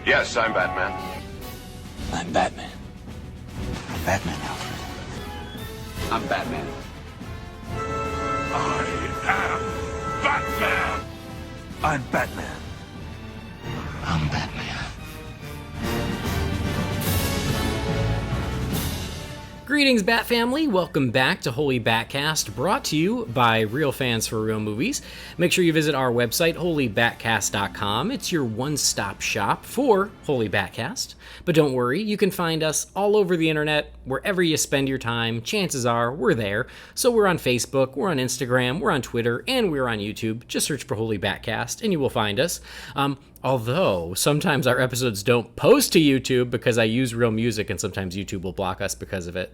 Yes, I'm Batman. I'm Batman. I'm Batman, Alfred. I'm Batman. I am Batman. I'm Batman. I'm Batman. Greetings, Bat Family. Welcome back to Holy BatCast, brought to you by Real Fans for Real Movies. Make sure you visit our website, holybatcast.com. It's your one-stop shop for Holy BatCast. But don't worry, you can find us all over the internet, wherever you spend your time. Chances are we're there. So we're on Facebook, we're on Instagram, we're on Twitter, and we're on YouTube. Just search for Holy BatCast, and you will find us. Although, sometimes our episodes don't post to YouTube because I use real music, and sometimes YouTube will block us because of it.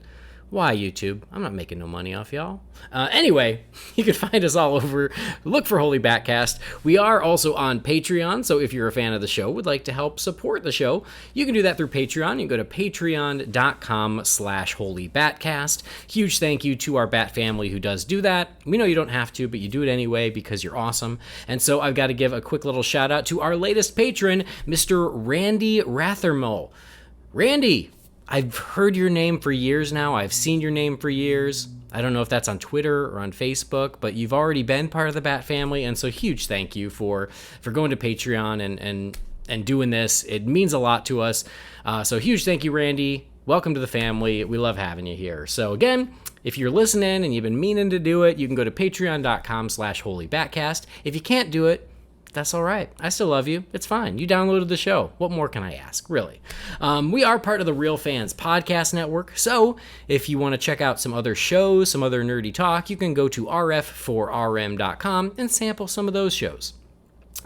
Why, YouTube? I'm not making no money off y'all. Anyway, you can find us all over. Look for Holy BatCast. We are also on Patreon, so if you're a fan of the show, would like to help support the show, you can do that through Patreon. You can go to patreon.com/holybatcast. Huge thank you to our Bat family who does do that. We know you don't have to, but you do it anyway because you're awesome. And so I've got to give a quick little shout out to our latest patron, Mr. Randy Rathermole. Randy! I've heard your name for years now. I've seen your name for years. I don't know if that's on Twitter or on Facebook, but you've already been part of the Bat family, and so huge thank you for going to Patreon and doing this. It means a lot to us. So huge thank you, Randy. Welcome to the family. We love having you here. So again, if you're listening and you've been meaning to do it, you can go to patreon.com/holybatcast. If you can't do it, that's all right. I still love you. It's fine. You downloaded the show. What more can I ask, really? We are part of the Real Fans Podcast Network, so if you want to check out some other shows, some other nerdy talk, you can go to rf4rm.com and sample some of those shows.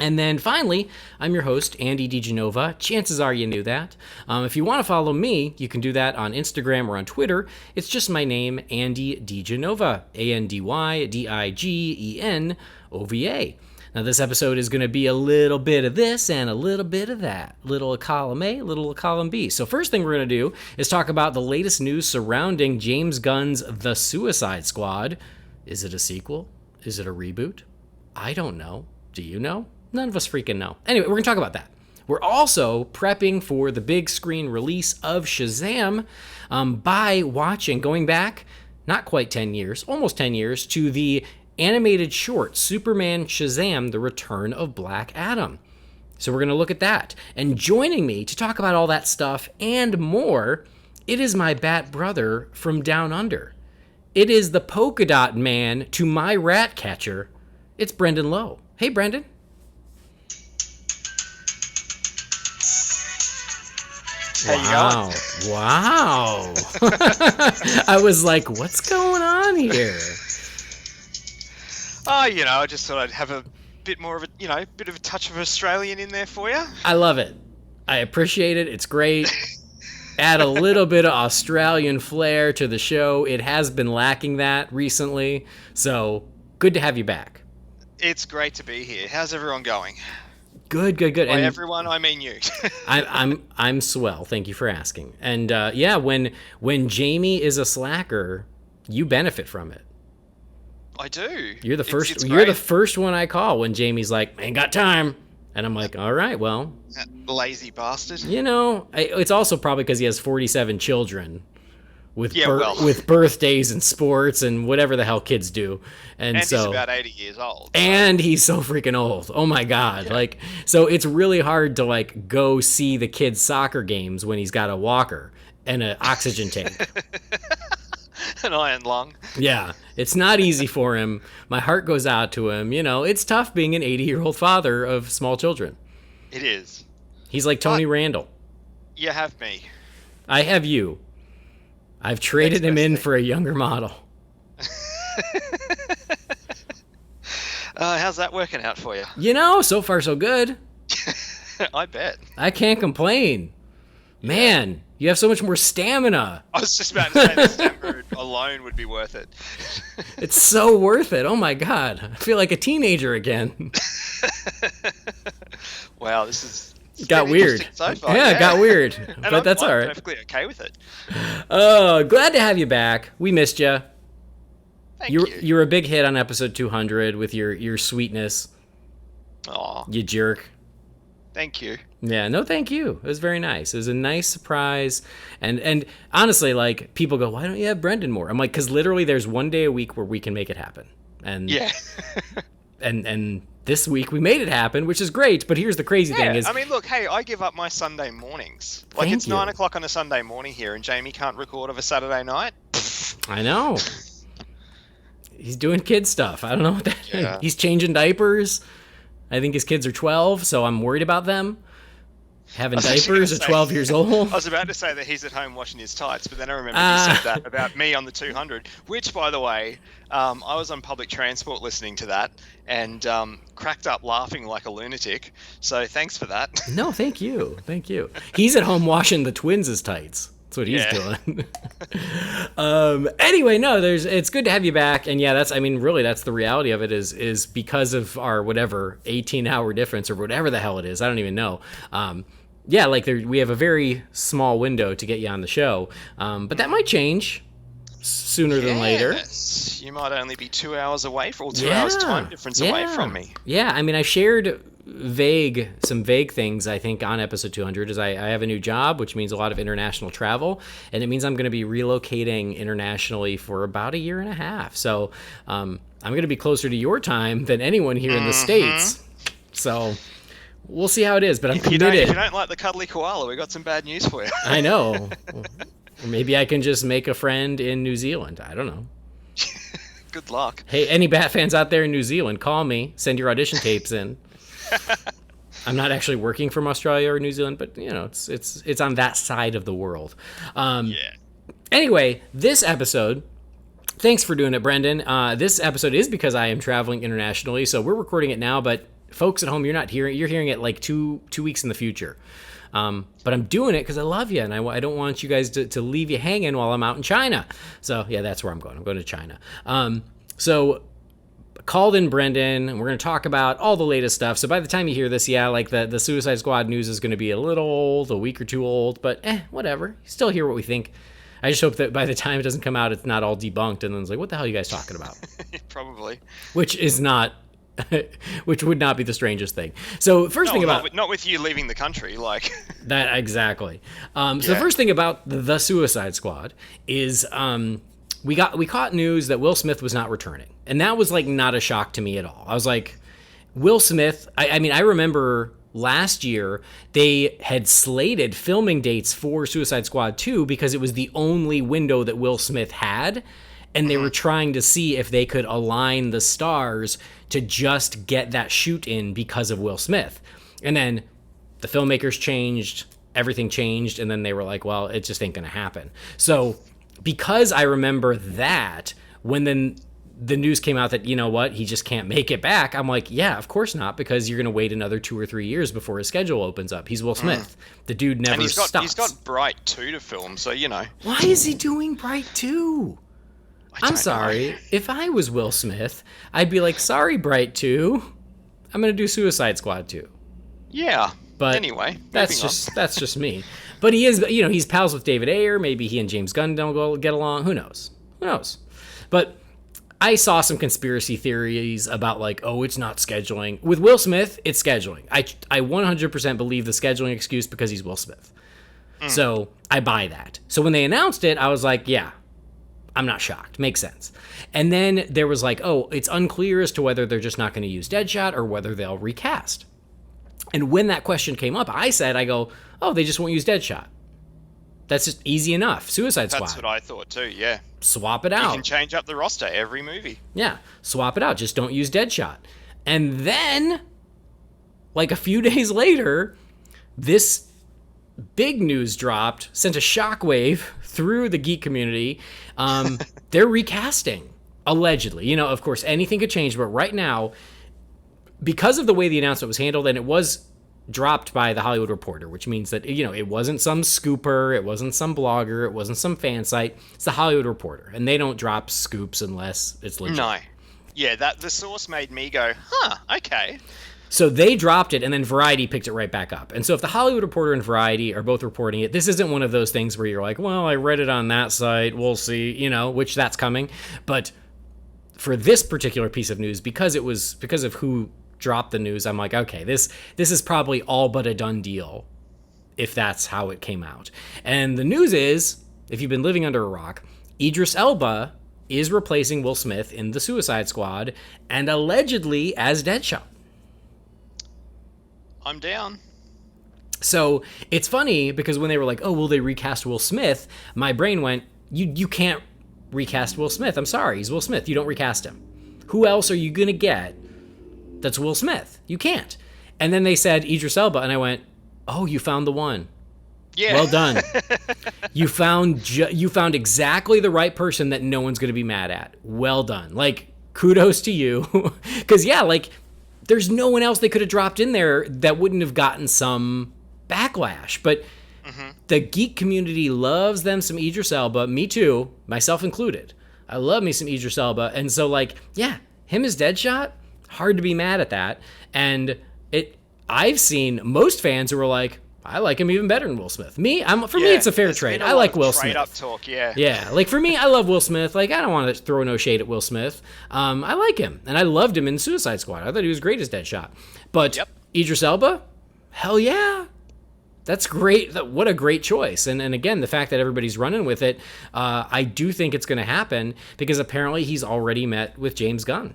And then finally, I'm your host, Andy DiGenova. Chances are you knew that. If you want to follow me, you can do that on Instagram or on Twitter. It's just my name, Andy DiGenova, ANDYDIGENOVA. Now, this episode is going to be a little bit of this and a little bit of that. Little column A, little column B. So first thing we're going to do is talk about the latest news surrounding James Gunn's The Suicide Squad. Is it a sequel? Is it a reboot? I don't know. Do you know? None of us freaking know. Anyway, we're going to talk about that. We're also prepping for the big screen release of Shazam by going back, not quite 10 years, almost 10 years, to the animated short, Superman Shazam, The Return of Black Adam. So we're going to look at that. And joining me to talk about all that stuff and more, it is my Bat brother from Down Under. It is the polka dot man to my rat catcher. It's Brendan Lowe. Hey, Brendan. How you going? Wow. I was like, what's going on here? Oh, I just thought I'd have a bit more of a, bit of a touch of Australian in there for you. I love it. I appreciate it. It's great. Add a little bit of Australian flair to the show. It has been lacking that recently, so good to have you back. It's great to be here. How's everyone going? Good. By and everyone, I mean you. I'm swell. Thank you for asking. And yeah, when Jamie is a slacker, you benefit from it. I do. You're the first. It's You're the first one I call when Jamie's like, "Ain't got time," and I'm like, "All right, well." That lazy bastard. It's also probably because he has 47 children, with with birthdays and sports and whatever the hell kids do, and so he's about 80 years old. So. And he's so freaking old. Oh my god! Yeah. So it's really hard to go see the kids' soccer games when he's got a walker and an oxygen tank. An iron lung. Yeah, it's not easy for him. My heart goes out to him. It's tough being an 80-year-old father of small children. It is. He's like Tony Randall. You have me. I have you. I've traded him in for a younger model. How's that working out for you? So far so good. I bet. I can't complain. Man, you have so much more stamina. I was just about to say the stamina alone would be worth it. It's so worth it. Oh my god. I feel like a teenager again. Wow, this is... got weird. So far, yeah, it got weird. But I'm that's all right. Perfectly okay with it. Oh, glad to have you back. We missed you. Thank you. You were a big hit on episode 200 with your sweetness. Aw. You jerk. Thank you. Yeah, no, thank you. It was very nice. It was a nice surprise. And honestly, like, people go, why don't you have Brendan more? I'm like, because literally there's one day a week where we can make it happen. And Yeah. and this week we made it happen, which is great. But here's the crazy thing is, I mean, look, hey, I give up my Sunday mornings. Like, Thank it's you. 9 o'clock on a Sunday morning here, and Jamie can't record of a Saturday night. I know. He's doing kid stuff. I don't know what that Yeah. He's changing diapers. I think his kids are 12, so I'm worried about them. Having I was actually diapers gonna at say- 12 years old. I was about to say that he's at home washing his tights, but then I remembered you said that about me on the 200, which, by the way, I was on public transport listening to that and cracked up laughing like a lunatic. So thanks for that. No, thank you. Thank you. He's at home washing the twins' tights. That's what he's doing. Anyway, no, it's good to have you back. And yeah, really that's the reality of it is because of our whatever 18-hour difference or whatever the hell it is. I don't even know. Yeah, like we have a very small window to get you on the show. But that might change sooner than later. Yes. You might only be 2 hours away or 2 hours time difference away from me. Yeah, I mean, I shared some vague things, I think, on episode 200 is I have a new job, which means a lot of international travel, and it means I'm going to be relocating internationally for about a year and a half. So I'm going to be closer to your time than anyone here in the States. So we'll see how it is, but I'm committed. If you don't like the cuddly koala, we got some bad news for you. I know. Or maybe I can just make a friend in New Zealand. I don't know. Good luck. Hey, any Bat fans out there in New Zealand, call me. Send your audition tapes in. I'm not actually working from Australia or New Zealand, but you know, it's on that side of the world. Yeah. Anyway, this episode, thanks for doing it, Brendan. This episode is because I am traveling internationally, so we're recording it now, but folks at home, you're hearing it like two weeks in the future. But I'm doing it because I love you, and I don't want you guys to leave you hanging while I'm out in China. So yeah, that's where I'm going. I'm going to China. So called in Brendan, and we're going to talk about all the latest stuff. So by the time you hear this, yeah, like the Suicide Squad news is going to be a little old, a week or two old, but whatever. You still hear what we think. I just hope that by the time it doesn't come out, it's not all debunked, and then it's like, what the hell are you guys talking about? Probably. Which would not be the strangest thing. So first thing about not with you leaving the country, like that exactly. So the first thing about the Suicide Squad is we caught news that Will Smith was not returning, and that was like not a shock to me at all. I was like, Will Smith. I mean, I remember last year they had slated filming dates for Suicide Squad 2 because it was the only window that Will Smith had. And they were trying to see if they could align the stars to just get that shoot in because of Will Smith. And then the filmmakers changed, everything changed, and then they were like, well, it just ain't going to happen. So because I remember that, when then the news came out that, you know what, he just can't make it back, I'm like, yeah, of course not, because you're going to wait another 2 or 3 years before his schedule opens up. He's Will Smith. The dude never stops. He's got Bright 2 to film, so, you know. Why is he doing Bright 2? I'm sorry. Know. If I was Will Smith, I'd be like, sorry, Bright 2. I'm going to do Suicide Squad 2. Yeah. But anyway, that's just me. But he is, you know, he's pals with David Ayer. Maybe he and James Gunn don't get along. Who knows? But I saw some conspiracy theories about like, oh, it's not scheduling. With Will Smith, it's scheduling. I 100% believe the scheduling excuse because he's Will Smith. So I buy that. So when they announced it, I was like, yeah, I'm not shocked. Makes sense. And then there was like, oh, it's unclear as to whether they're just not going to use Deadshot or whether they'll recast. And when that question came up, I go, oh, they just won't use Deadshot. That's just easy enough. Suicide Squad. That's what I thought too, yeah. Swap it out. You can change up the roster every movie. Yeah, swap it out. Just don't use Deadshot. And then, like a few days later, this big news dropped, sent a shockwave through the geek community. They're recasting, allegedly. You know, of course, anything could change, but right now, because of the way the announcement was handled, and it was dropped by the Hollywood Reporter, which means that, you know, it wasn't some scooper, it wasn't some blogger, it wasn't some fan site, it's the Hollywood Reporter, and they don't drop scoops unless it's legit. No. Yeah, the source made me go, huh, okay. So they dropped it, and then Variety picked it right back up. And so if the Hollywood Reporter and Variety are both reporting it, this isn't one of those things where you're like, well, I read it on that site, we'll see, you know, which that's coming. But for this particular piece of news, because of who dropped the news, I'm like, okay, this is probably all but a done deal if that's how it came out. And the news is, if you've been living under a rock, Idris Elba is replacing Will Smith in the Suicide Squad and allegedly as Deadshot. I'm down. So it's funny because when they were like, oh, will they recast Will Smith? My brain went, you can't recast Will Smith. I'm sorry, he's Will Smith. You don't recast him. Who else are you going to get that's Will Smith? You can't. And then they said Idris Elba, and I went, oh, you found the one. Yeah. Well done. You found exactly the right person that no one's going to be mad at. Well done. Like, kudos to you. Because, yeah, like, there's no one else they could have dropped in there that wouldn't have gotten some backlash. But the geek community loves them some Idris Elba. Me too, myself included. I love me some Idris Elba. And so, like, yeah, him as Deadshot, hard to be mad at that. And I've seen most fans who were like, I like him even better than Will Smith. Me, it's a fair trade. I like Will Smith. Trade-up talk, yeah. Yeah, like for me, I love Will Smith. Like, I don't want to throw no shade at Will Smith. I like him, and I loved him in Suicide Squad. I thought he was great as Deadshot. But Idris Elba, hell yeah. That's great. What a great choice. And again, the fact that everybody's running with it, I do think it's going to happen because apparently he's already met with James Gunn.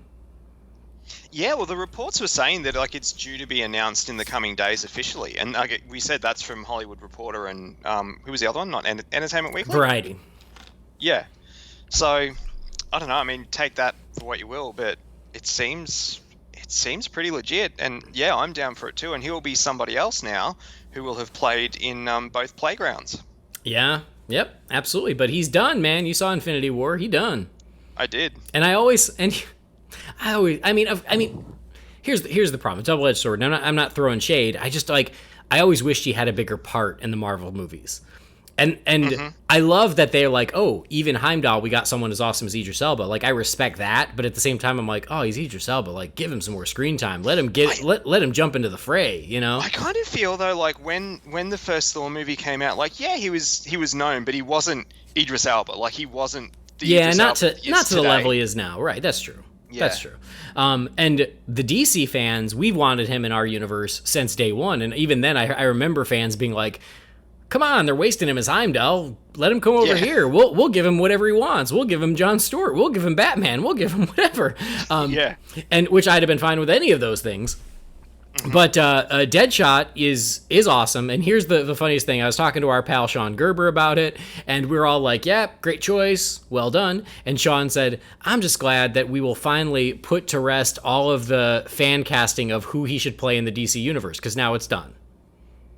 Yeah, well, the reports were saying that like it's due to be announced in the coming days officially, and we said that's from Hollywood Reporter and who was the other one? Not Entertainment Weekly. Variety. Yeah. So I don't know. I mean, take that for what you will, but it seems pretty legit, and yeah, I'm down for it too. And he'll be somebody else now who will have played in both Playgrounds. Yeah. Yep. Absolutely. But he's done, man. You saw Infinity War. He done. I did. And I mean, here's the problem. Double-edged sword. And I'm not throwing shade. I just I always wished he had a bigger part in the Marvel movies. And I love that they're like, oh, even Heimdall, we got someone as awesome as Idris Elba. Like, I respect that, but at the same time, I'm like, oh, he's Idris Elba. Like, give him some more screen time. Let him let him jump into the fray. You know. I kind of feel though, like when the first Thor movie came out, like yeah, he was known, but he wasn't Idris Elba. Like he wasn't. Not to the level he is now. Right. That's true. Yeah. That's true. And the DC fans, we've wanted him in our universe since day one. And even then, I remember fans being like, come on, they're wasting him as Heimdall. Let him come over here. We'll give him whatever he wants. We'll give him Jon Stewart. We'll give him Batman. We'll give him whatever. And which I'd have been fine with any of those things. But Deadshot is awesome. And here's the funniest thing. I was talking to our pal Sean Gerber about it, and we were all like, yeah, great choice. Well done. And Sean said, I'm just glad that we will finally put to rest all of the fan casting of who he should play in the DC universe, because now it's done.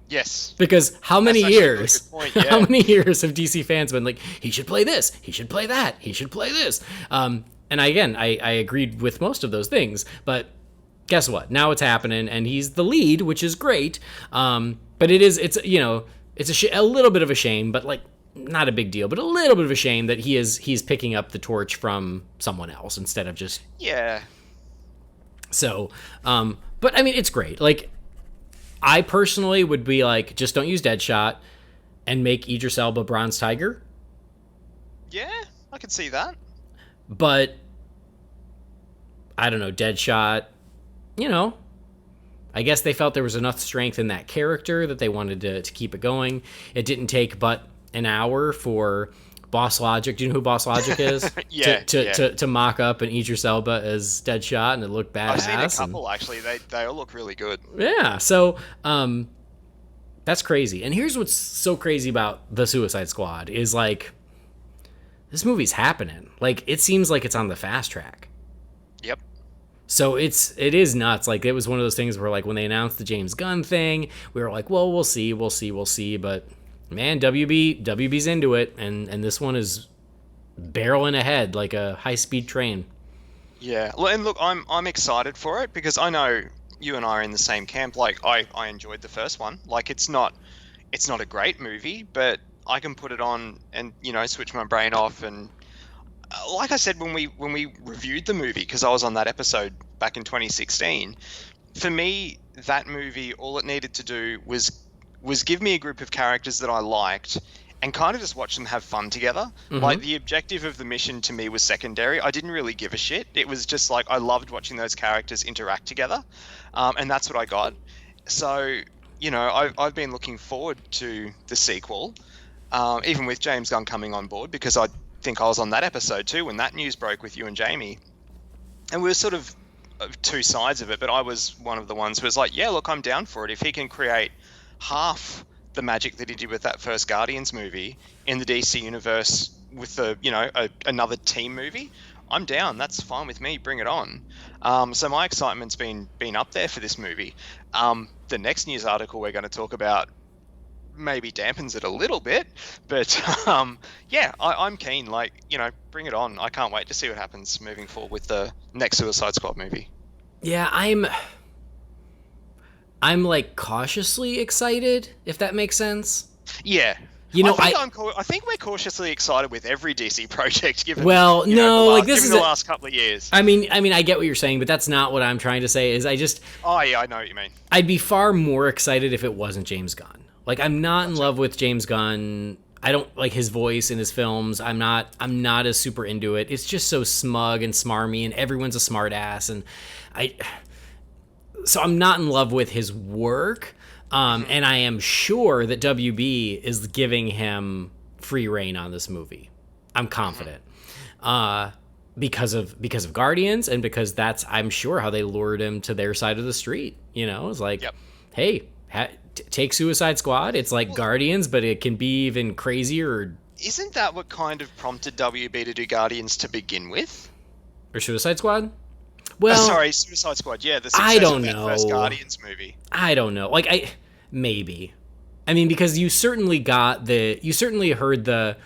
Yes. Because how many years? Really good point, yeah. How many years have DC fans been like, he should play this, he should play that, he should play this? And I agreed with most of those things, but guess what? Now it's happening, and he's the lead, which is great. But it's a little bit of a shame, but like not a big deal, but a little bit of a shame that he's picking up the torch from someone else instead of just So, but I mean, it's great. Like, I personally would be like, just don't use Deadshot and make Idris Elba Bronze Tiger. Yeah, I could see that. But I don't know, Deadshot, I guess they felt there was enough strength in that character that they wanted to keep it going. It didn't take but an hour for Boss Logic, do you know who Boss Logic is? To mock up an Idris Elba as Deadshot, and it looked badass. I've seen a couple, actually. They all look really good. Yeah, so that's crazy. And here's what's so crazy about the Suicide Squad is, like, this movie's happening. Like, it seems like it's on the fast track. Yep. So it is nuts. Like, it was one of those things where, like, when they announced the James Gunn thing, we were like, well, we'll see. But man, WB's into it, and this one is barreling ahead like a high-speed train. Yeah, and look, I'm excited for it because I know you and I are in the same camp. Like, I enjoyed the first one. Like, it's not a great movie, but I can put it on and switch my brain off. And like I said when we reviewed the movie, because I was on that episode back in 2016, for me that movie, all it needed to do was give me a group of characters that I liked and kind of just watch them have fun together. Like, the objective of the mission to me was secondary. I didn't really give a shit. It was just like I loved watching those characters interact together, and that's what I got. So, you know, I've been looking forward to the sequel, even with James Gunn coming on board, because I think I was on that episode too when that news broke with you and Jamie, and we were sort of two sides of it, but I was one of the ones who was like, yeah, look, I'm down for it. If he can create half the magic that he did with that first Guardians movie in the DC universe with another team movie, I'm down. That's fine with me. Bring it on. So my excitement's been up there for this movie. The next news article we're going to talk about maybe dampens it a little bit, but yeah, I'm keen. Like, you know, bring it on. I can't wait to see what happens moving forward with the next Suicide Squad movie. Yeah, I'm like cautiously excited, if that makes sense. Yeah. You know, I think we're cautiously excited with every DC project, given this is the last couple of years. I mean, I get what you're saying, but that's not what I'm trying to say. Oh yeah, I know what you mean. I'd be far more excited if it wasn't James Gunn. Like, I'm not in love with James Gunn. I don't like his voice in his films. I'm not as super into it. It's just so smug and smarmy, and everyone's a smart ass, and so I'm not in love with his work. And I am sure that WB is giving him free reign on this movie. I'm confident. Because of Guardians, and because that's, I'm sure, how they lured him to their side of the street. You know, it's like, hey, take Suicide Squad. It's like Guardians, but it can be even crazier. Isn't that what kind of prompted WB to do Guardians to begin with? Or Suicide Squad? Well, Suicide Squad. Yeah, the success I don't of that know. first Guardians movie. I don't know. Like, maybe. I mean, because you certainly heard the,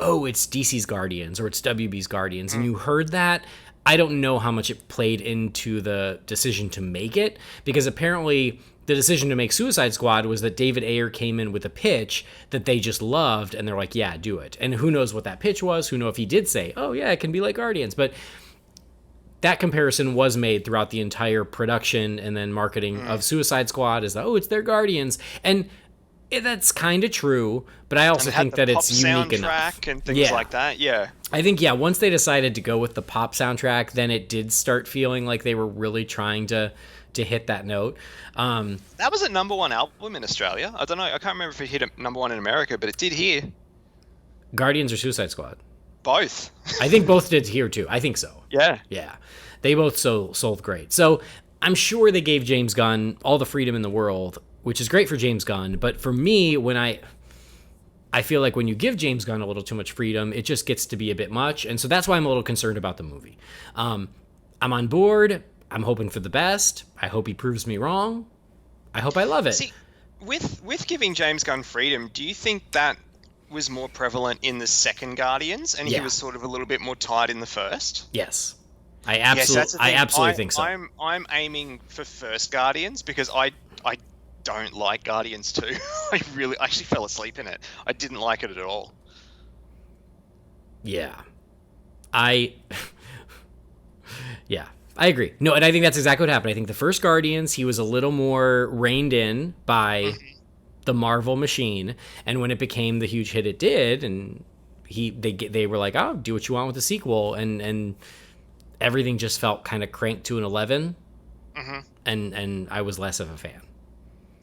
oh, it's DC's Guardians or it's WB's Guardians, and you heard that. I don't know how much it played into the decision to make it, because apparently the decision to make Suicide Squad was that David Ayer came in with a pitch that they just loved, and they're like, yeah, do it. And who knows what that pitch was? Who knows if he did say, oh yeah, it can be like Guardians. But that comparison was made throughout the entire production and then marketing of Suicide Squad, is that, oh, it's their Guardians. And that's kind of true, but I also think that it's unique enough. And things like that, yeah. I think, once they decided to go with the pop soundtrack, then it did start feeling like they were really trying to hit that note. That was a number one album in Australia. I don't know. I can't remember if it hit a number one in America, but it did here. Guardians or Suicide Squad? Both. I think both did here too. I think so. Yeah. Yeah. They both sold great. So I'm sure they gave James Gunn all the freedom in the world, which is great for James Gunn. But for me, when I feel like when you give James Gunn a little too much freedom, it just gets to be a bit much. And so that's why I'm a little concerned about the movie. I'm on board. I'm hoping for the best. I hope he proves me wrong. I hope I love it. See, with giving James Gunn freedom, do you think that was more prevalent in the second Guardians, and he was sort of a little bit more tied in the first? Yes. I absolutely think so. I'm aiming for first Guardians, because I don't like Guardians 2. I actually fell asleep in it. I didn't like it at all. Yeah. I agree. No, and I think that's exactly what happened. I think the first Guardians, he was a little more reined in by the Marvel machine, and when it became the huge hit it did, and they were like, oh, do what you want with the sequel, and everything just felt kind of cranked to an 11, and I was less of a fan.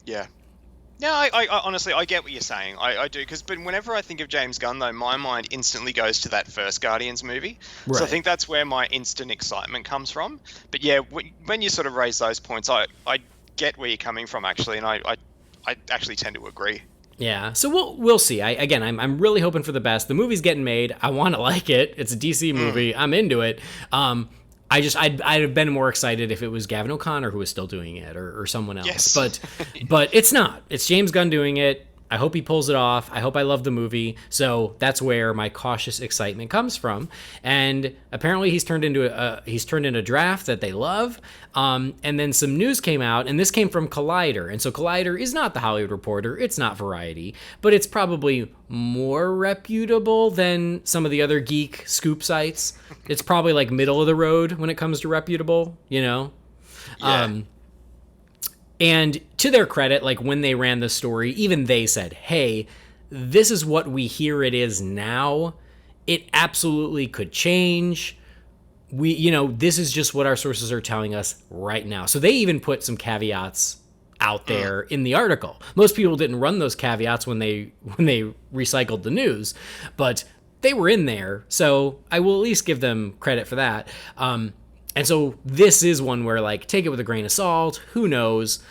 Yeah. No, I honestly, I get what you're saying. I do, but whenever I think of James Gunn, though, my mind instantly goes to that first Guardians movie. Right. So I think that's where my instant excitement comes from. But yeah, when you sort of raise those points, I get where you're coming from, actually, and I actually tend to agree. Yeah, so we'll see. I'm really hoping for the best. The movie's getting made. I want to like it. It's a DC movie. I'm into it. I'd have been more excited if it was Gavin O'Connor who was still doing it, or someone else. Yes. But it's not. It's James Gunn doing it. I hope he pulls it off. I hope I love the movie. So that's where my cautious excitement comes from. And apparently he's turned in a draft that they love. And then some news came out, and this came from Collider. And so Collider is not the Hollywood Reporter. It's not Variety, but it's probably more reputable than some of the other geek scoop sites. It's probably like middle of the road when it comes to reputable, you know? Yeah. And to their credit, like when they ran the story, even they said, hey, this is what we hear it is now. It absolutely could change. This is just what our sources are telling us right now. So they even put some caveats out there in the article. Most people didn't run those caveats when they recycled the news, but they were in there. So I will at least give them credit for that. And so this is one where, like, take it with a grain of salt. Who knows?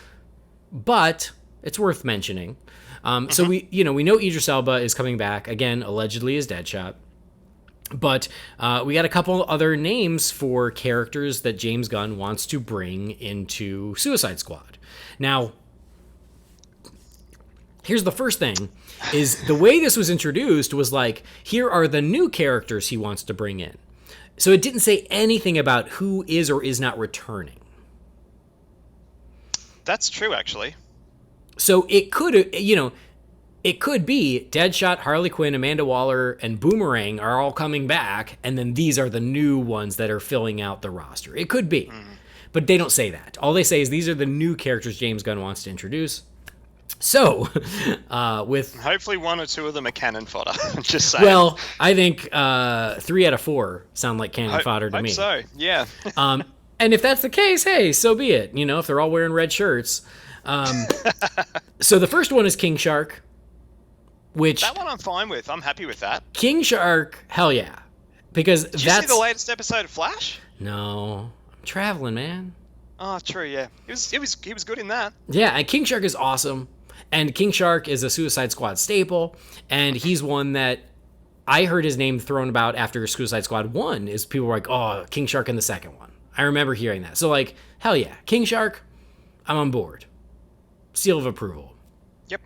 But it's worth mentioning. So we know Idris Elba is coming back again, allegedly as Deadshot. But we got a couple other names for characters that James Gunn wants to bring into Suicide Squad. Now, here's the first thing, is the way this was introduced was like, here are the new characters he wants to bring in. So it didn't say anything about who is or is not returning. That's true, actually. So it could be Deadshot, Harley Quinn, Amanda Waller, and Boomerang are all coming back, and then these are the new ones that are filling out the roster. It could be. But they don't say that. All they say is these are the new characters James Gunn wants to introduce. So, with... Hopefully one or two of them are cannon fodder. Just saying. Well, I think 3 out of 4 sound like cannon fodder to me. So, yeah. And if that's the case, hey, so be it. If they're all wearing red shirts. So the first one is King Shark. That one I'm fine with. I'm happy with that. King Shark, hell yeah. Because Did you see the latest episode of Flash? No. I'm traveling, man. Oh, true, yeah. He was good in that. Yeah, and King Shark is awesome. And King Shark is a Suicide Squad staple. And he's one that I heard his name thrown about after Suicide Squad 1. Is people were like, oh, King Shark in the second one. I remember hearing that. So, like, hell yeah. King Shark, I'm on board. Seal of approval. Yep.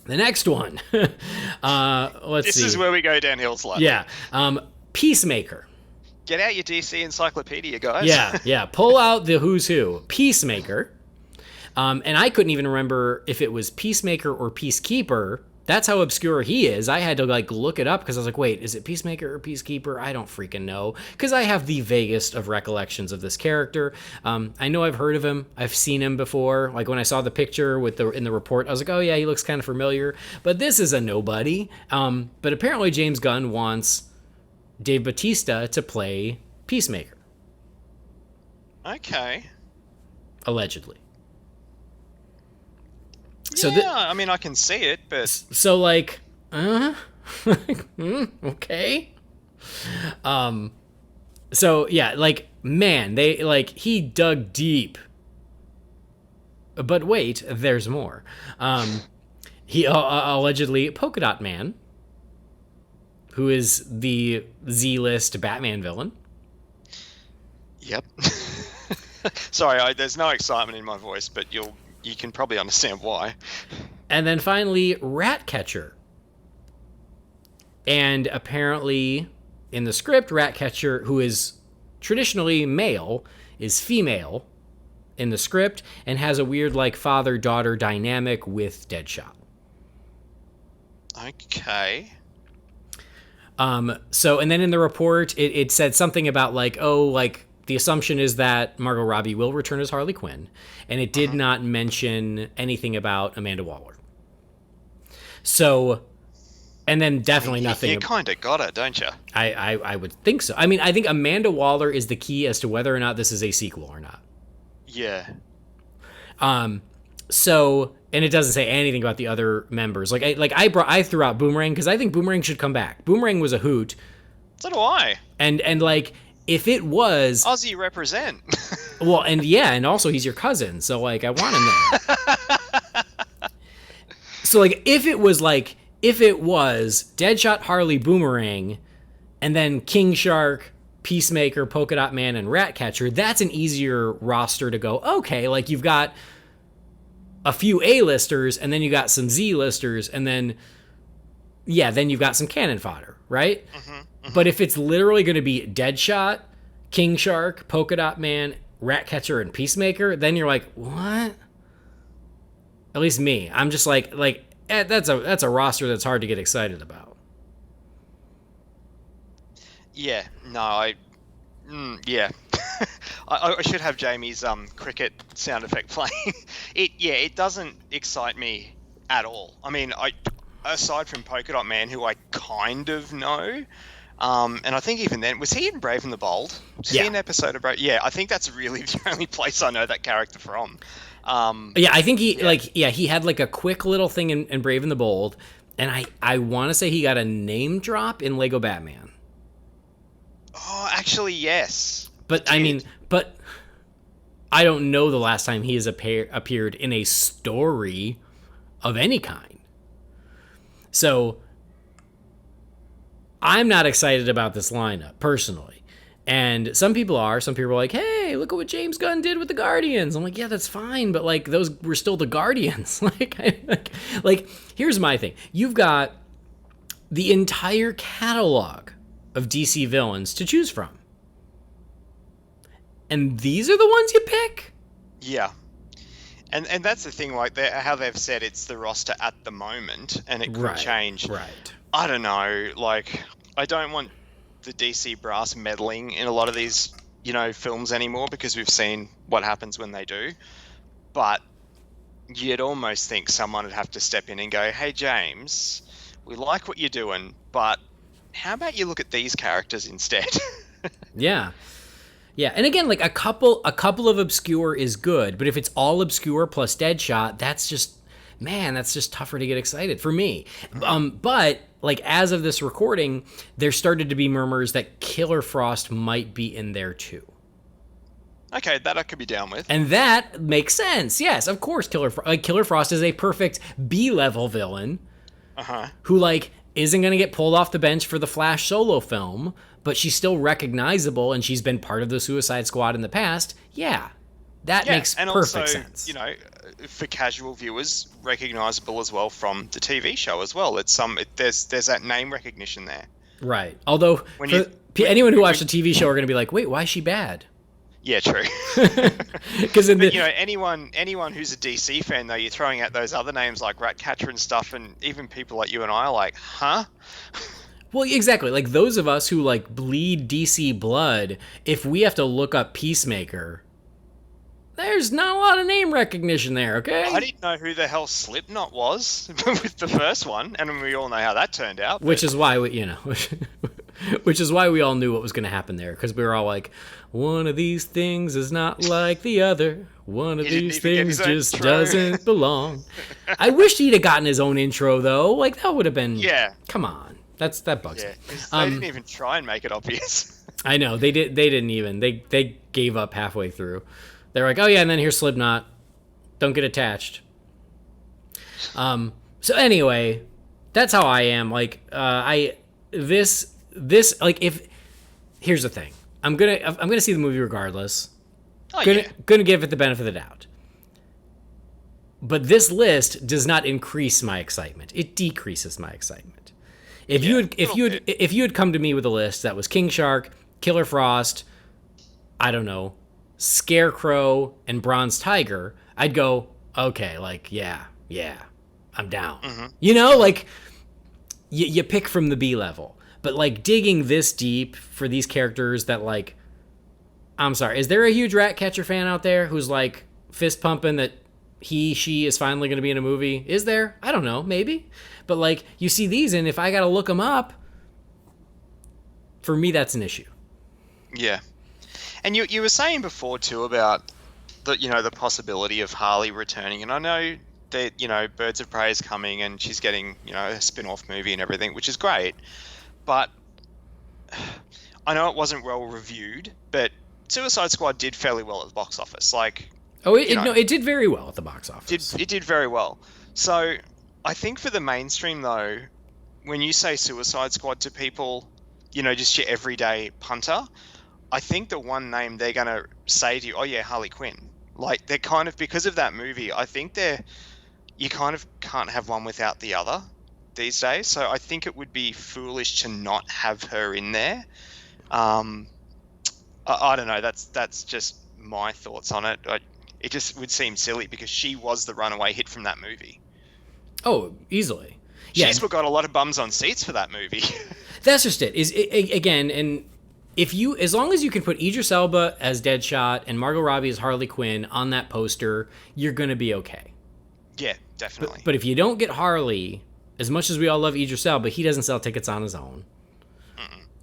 The next one. Let's see. This is where we go downhill slightly. Yeah. Peacemaker. Get out your DC encyclopedia, guys. Yeah. Pull out the who's who. Peacemaker. And I couldn't even remember if it was Peacemaker or Peacekeeper. That's how obscure he is. I had to look it up because I was like, wait, is it Peacemaker or Peacekeeper? I don't freaking know, because I have the vaguest of recollections of this character. I know I've heard of him. I've seen him before. Like when I saw the picture in the report, I was like, oh yeah, he looks kind of familiar. But this is a nobody. But apparently James Gunn wants Dave Bautista to play Peacemaker. Okay. Allegedly. So I mean, I can see it, but... So, okay. So, yeah, man, he dug deep. But wait, there's more. He allegedly, Polka Dot Man, who is the Z-list Batman villain. Yep. Sorry, there's no excitement in my voice, but you can probably understand why. And then finally, Ratcatcher. And apparently, in the script, Ratcatcher, who is traditionally male, is female in the script and has a weird, father-daughter dynamic with Deadshot. Okay. So, and then in the report, it said something about, the assumption is that Margot Robbie will return as Harley Quinn, and it did not mention anything about Amanda Waller. So, and then definitely nothing. You kind of got it, don't you? I would think so. I mean, I think Amanda Waller is the key as to whether or not this is a sequel or not. Yeah. So, and it doesn't say anything about the other members. I threw out Boomerang because I think Boomerang should come back. Boomerang was a hoot. So do I. And if it was Aussie represent. Well, and also he's your cousin, so I want him there. So if it was Deadshot, Harley, Boomerang, and then King Shark, Peacemaker, Polka Dot Man, and Ratcatcher, that's an easier roster to go, okay, you've got a few A-listers, and then you got some Z-listers, and then you've got some cannon fodder, right? But if it's literally going to be Deadshot, King Shark, Polka Dot Man, Ratcatcher, and Peacemaker, then you're like, what? At least me. I'm just that's a roster that's hard to get excited about. Yeah. No, yeah. I should have Jamie's cricket sound effect playing. It doesn't excite me at all. I mean, aside from Polka Dot Man, who I kind of know, and I think even then, was he in Brave and the Bold? Was he in an episode of Brave? Yeah, I think that's really the only place I know that character from. Yeah, I think he he had like a quick little thing in Brave and the Bold, and I want to say he got a name drop in Lego Batman. Oh, actually, yes. But I mean, I don't know the last time he has appeared in a story of any kind. So I'm not excited about this lineup personally. And some people are. Some people are like, hey, look at what James Gunn did with the Guardians. I'm like, yeah, that's fine. But like, those were still the Guardians. like, here's my thing. You've got the entire catalog of DC villains to choose from. And these are the ones you pick? Yeah. And that's the thing, like how they've said it's the roster at the moment, and it could change. Right. I don't know. Like, I don't want the DC brass meddling in a lot of these, films anymore, because we've seen what happens when they do. But you'd almost think someone would have to step in and go, hey, James, we like what you're doing, but how about you look at these characters instead? Yeah. Yeah, and again, like a couple of obscure is good, but if it's all obscure plus Deadshot, that's just tougher to get excited for me. But like as of this recording, there started to be murmurs that Killer Frost might be in there too. Okay, that I could be down with. And that makes sense. Yes, of course, Killer Frost is a perfect B-level villain who like isn't going to get pulled off the bench for the Flash solo film, but she's still recognizable and she's been part of the Suicide Squad in the past. Yeah, that makes perfect sense. For casual viewers, recognizable as well from the TV show as well. There's that name recognition there. Right. Although anyone who watched the TV show are going to be like, wait, why is she bad? Yeah, true. Because anyone who's a DC fan, though, you're throwing out those other names like Ratcatcher and stuff, and even people like you and I are like, huh? Well, exactly. Like those of us who like bleed DC blood, if we have to look up Peacemaker, there's not a lot of name recognition there, okay? I didn't know who the hell Slipknot was with the first one, and we all know how that turned out. Which is why which is why we all knew what was going to happen there, because we were all like, one of these things is not like the other. One of these things just doesn't belong. I wish he'd have gotten his own intro, though. Like, that would have been... Yeah. Come on. That bugs me. They didn't even try and make it obvious. I know. They didn't even. They gave up halfway through. They're like, oh, yeah, and then here's Slipknot. Don't get attached. So anyway, that's how I am. Like, this like, if... Here's the thing. I'm gonna see the movie regardless. Gonna give it the benefit of the doubt. But this list does not increase my excitement. It decreases my excitement. If you had come to me with a list that was King Shark, Killer Frost, I don't know, Scarecrow, and Bronze Tiger, I'd go, okay, like, yeah, I'm down. Mm-hmm. Like, you pick from the B level. But, like, digging this deep for these characters that, like... I'm sorry, is there a huge Ratcatcher fan out there who's, like, fist-pumping that she is finally going to be in a movie? Is there? I don't know, maybe. But, like, you see these, and if I got to look them up, for me, that's an issue. Yeah. And you were saying before, too, about the possibility of Harley returning. And I know that, Birds of Prey is coming and she's getting, a spin-off movie and everything, which is great. But I know it wasn't well reviewed, but Suicide Squad did fairly well at the box office. Like, it did very well at the box office. It did very well. So I think for the mainstream, though, when you say Suicide Squad to people, just your everyday punter, I think the one name they're going to say to you, oh yeah, Harley Quinn. Like, they're kind of, because of that movie, I think you kind of can't have one without the other these days. So I think it would be foolish to not have her in there. I don't know. That's just my thoughts on it. It just would seem silly because she was the runaway hit from that movie. Oh, easily. She's got a lot of bums on seats for that movie. That's just it. Again, and as long as you can put Idris Elba as Deadshot and Margot Robbie as Harley Quinn on that poster, you're gonna be okay. Yeah, definitely. But if you don't get Harley, As much as we all love Idris Elba, he doesn't sell tickets on his own.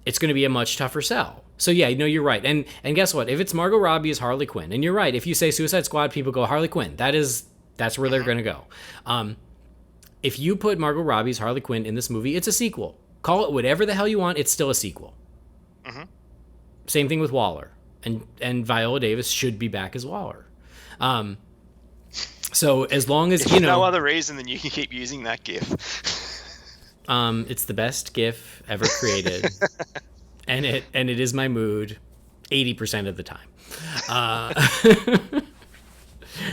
It's going to be a much tougher sell. So yeah, you're right. And guess what? If it's Margot Robbie as Harley Quinn, and you're right, if you say Suicide Squad, people go Harley Quinn. That's where they're going to go. If you put Margot Robbie's Harley Quinn in this movie, it's a sequel. Call it whatever the hell you want. It's still a sequel. Same thing with Waller, and Viola Davis should be back as Waller. So as long as no other reason than you can keep using that GIF. It's the best GIF ever created, and it is my mood 80% of the time.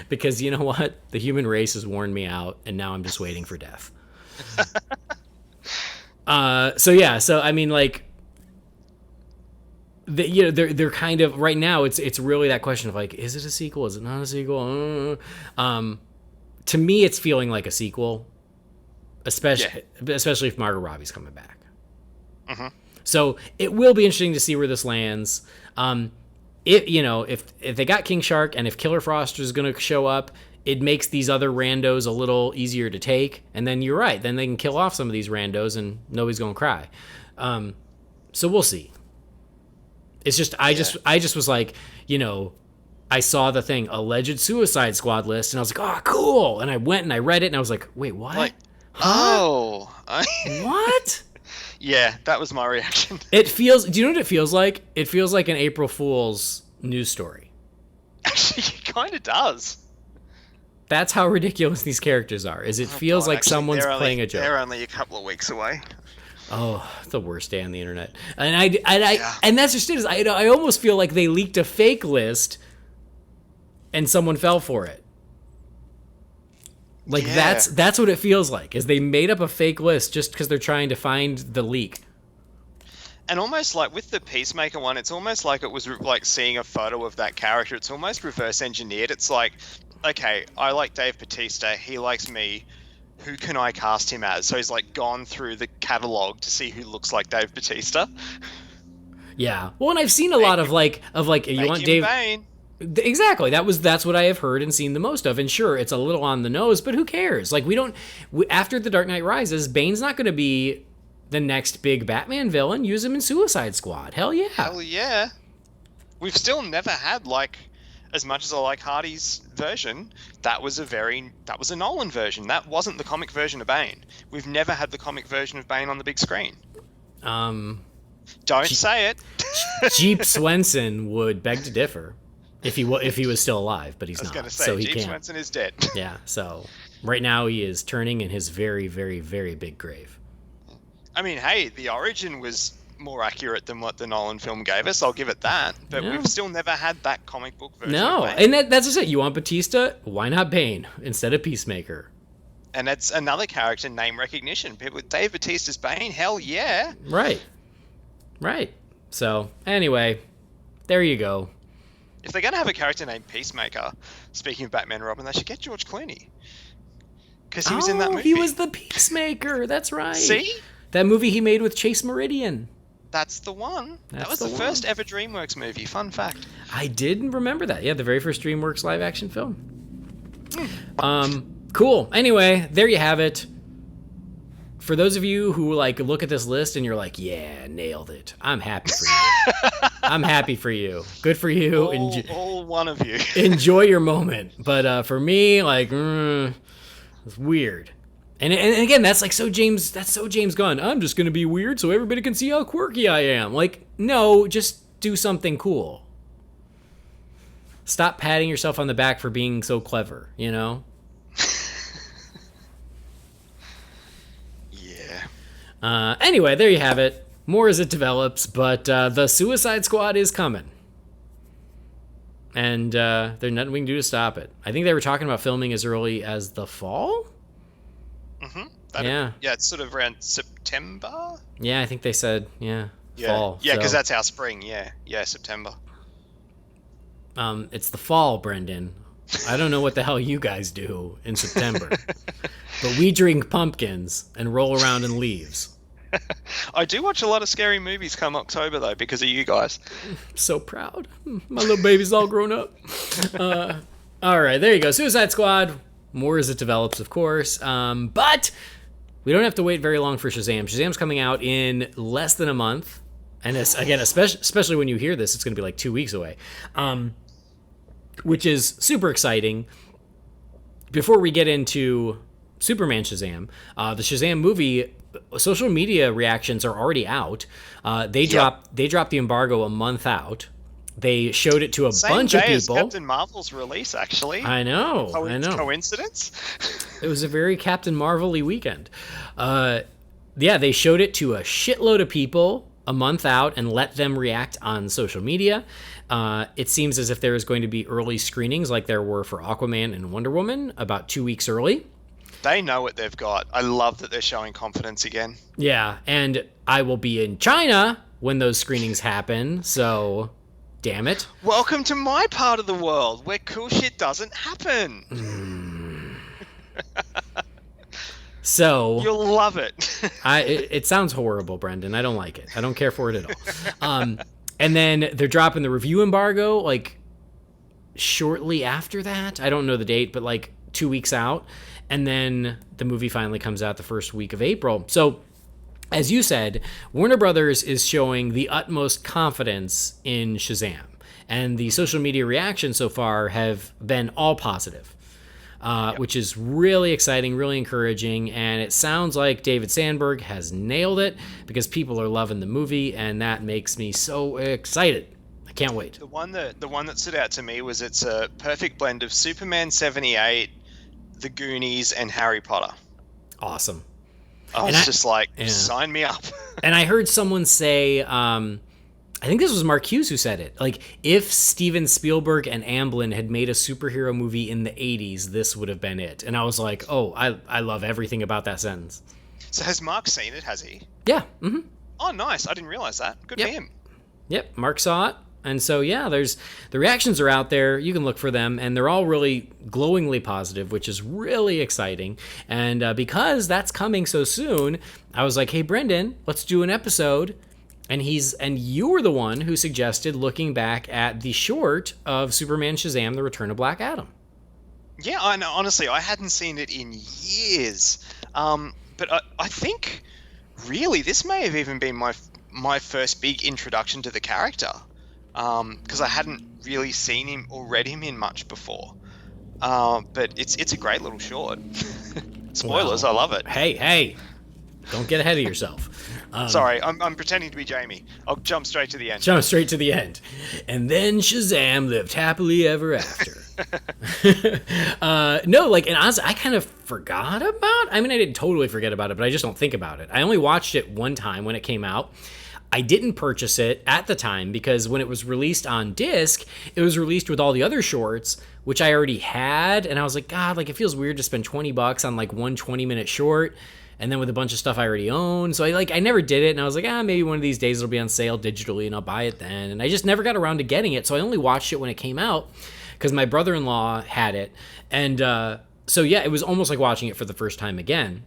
Because you know what? The human race has worn me out, and now I'm just waiting for death. So I mean, like, they're kind of right now. It's really that question of like, is it a sequel? Is it not a sequel? To me, it's feeling like a sequel, especially if Margot Robbie's coming back. So it will be interesting to see where this lands. If they got King Shark and if Killer Frost is going to show up, it makes these other randos a little easier to take. And then you're right. Then they can kill off some of these randos and nobody's going to cry. So we'll see. It's just, I just was like, I saw the thing, alleged Suicide Squad list, and I was like, oh, cool. And I went and I read it and I was like, wait, what? Like, huh? What? Yeah, that was my reaction. Do you know what it feels like? It feels like an April Fool's news story. Actually, it kind of does. That's how ridiculous these characters are. It feels like someone's playing a joke. They're only a couple of weeks away. Oh, the worst day on the internet. And that's just it. I almost feel like they leaked a fake list and someone fell for it. Like that's what it feels like. Is they made up a fake list just because they're trying to find the leak. And almost like with the Peacemaker one, it's almost like it was like seeing a photo of that character. It's almost reverse engineered. It's like, okay, I like Dave Bautista. He likes me. Who can I cast him as? So he's like gone through the catalog to see who looks like Dave Bautista. Yeah. Well, and I've seen a lot of you want Dave. Bane. Exactly. That's what I have heard and seen the most of. And sure, it's a little on the nose, but who cares? Like after The Dark Knight Rises, Bane's not going to be the next big Batman villain. Use him in Suicide Squad. Hell yeah. Hell yeah. We've still never had as much as I like Hardy's version, that was a Nolan version. That wasn't the comic version of Bane. We've never had the comic version of Bane on the big screen. Don't say it. Jeep Swenson would beg to differ if he was still alive, but he's not. I was going to say, so he Jeep can't. Swenson is dead. Yeah, so right now he is turning in his very, very, very big grave. I mean, hey, the origin was more accurate than what the Nolan film gave us. I'll give it that. But we've still never had that comic book version. No, of Bane. And that's just it. You want Batista? Why not Bane instead of Peacemaker? And it's another character name recognition. People, Dave Bautista's Bane, hell yeah. Right. So anyway, there you go. If they're going to have a character named Peacemaker, speaking of Batman and Robin, they should get George Clooney. Because he was in that movie. He was the Peacemaker. That's right. See? That movie he made with Chase Meridian. That's the one. That was the first ever DreamWorks movie. Fun fact. I didn't remember that. Yeah, the very first DreamWorks live action film. Cool. Anyway, there you have it. For those of you who look at this list and you're like, yeah, nailed it. I'm happy for you. I'm happy for you. Good for you. All one of you. Enjoy your moment. But for me, it's weird. And again, that's so James Gunn. I'm just going to be weird so everybody can see how quirky I am. No, just do something cool. Stop patting yourself on the back for being so clever, Yeah. Anyway, there you have it. More as it develops, but the Suicide Squad is coming. And there's nothing we can do to stop it. I think they were talking about filming as early as the fall? Mm-hmm. Yeah, it's sort of around September. Yeah, I think they said fall. Yeah, because that's our spring. Yeah, September. It's the fall, Brendan. I don't know what the hell you guys do in September, but we drink pumpkins and roll around in leaves. I do watch a lot of scary movies come October though because of you guys. I'm so proud. My little baby's all grown up. All right, there you go. Suicide Squad. More as it develops, of course. But We don't have to wait very long for Shazam. Shazam's coming out in less than a month. And it's, again, especially when you hear this, it's going to be like 2 weeks away, which is super exciting. Before we get into Superman Shazam, the Shazam movie, social media reactions are already out. They dropped the embargo a month out. They showed it to a bunch of people. Same day as Captain Marvel's release, actually. I know. Coincidence? It was a very Captain Marvel-y weekend. They showed it to a shitload of people a month out and let them react on social media. It seems as if there is going to be early screenings like there were for Aquaman and Wonder Woman about 2 weeks early. They know what they've got. I love that they're showing confidence again. Yeah, and I will be in China when those screenings happen, so damn it. Welcome to my part of the world where cool shit doesn't happen. So you'll love it. It sounds horrible, Brendan. I don't like it. I don't care for it at all. And then they're dropping the review embargo like shortly after that. I don't know the date, but like 2 weeks out. And then the movie finally comes out the first week of April. So, as you said, Warner Brothers is showing the utmost confidence in Shazam. And the social media reactions so far have been all positive. Which is really exciting, really encouraging, and it sounds like David Sandberg has nailed it because people are loving the movie, and that makes me so excited. I can't wait. The one that stood out to me was it's a perfect blend of Superman 78, The Goonies, and Harry Potter. Awesome. I was just like, sign me up. And I heard someone say, I think this was Mark Hughes who said it. Like, if Steven Spielberg and Amblin had made a superhero movie in the 80s, this would have been it. And I was like, oh, I love everything about that sentence. So has Mark seen it, has he? Yeah. Mm-hmm. Oh, nice. I didn't realize that. Good for him. Yep, Mark saw it. And so, the reactions are out there. You can look for them, and they're all really glowingly positive, which is really exciting. And because that's coming so soon, I was like, hey, Brendan, let's do an episode. And you were the one who suggested looking back at the short of Superman Shazam: The Return of Black Adam. Yeah, I know. Honestly, I hadn't seen it in years. But I think, really, this may have even been my first big introduction to the character. Because I hadn't really seen him or read him in much before. But it's a great little short. Spoilers, I love it. Hey, don't get ahead of yourself. Sorry, I'm pretending to be Jamie. I'll jump straight to the end. And then Shazam lived happily ever after. And honestly, I kind of forgot about it. I mean, I didn't totally forget about it, but I just don't think about it. I only watched it one time when it came out. I didn't purchase it at the time because when it was released on disc, it was released with all the other shorts, which I already had. And I was like, God, like it feels weird to spend $20 on like one 20-minute short. And then with a bunch of stuff I already own. So I never did it. And I was like, maybe one of these days it'll be on sale digitally and I'll buy it then. And I just never got around to getting it. So I only watched it when it came out because my brother-in-law had it. And it was almost like watching it for the first time again.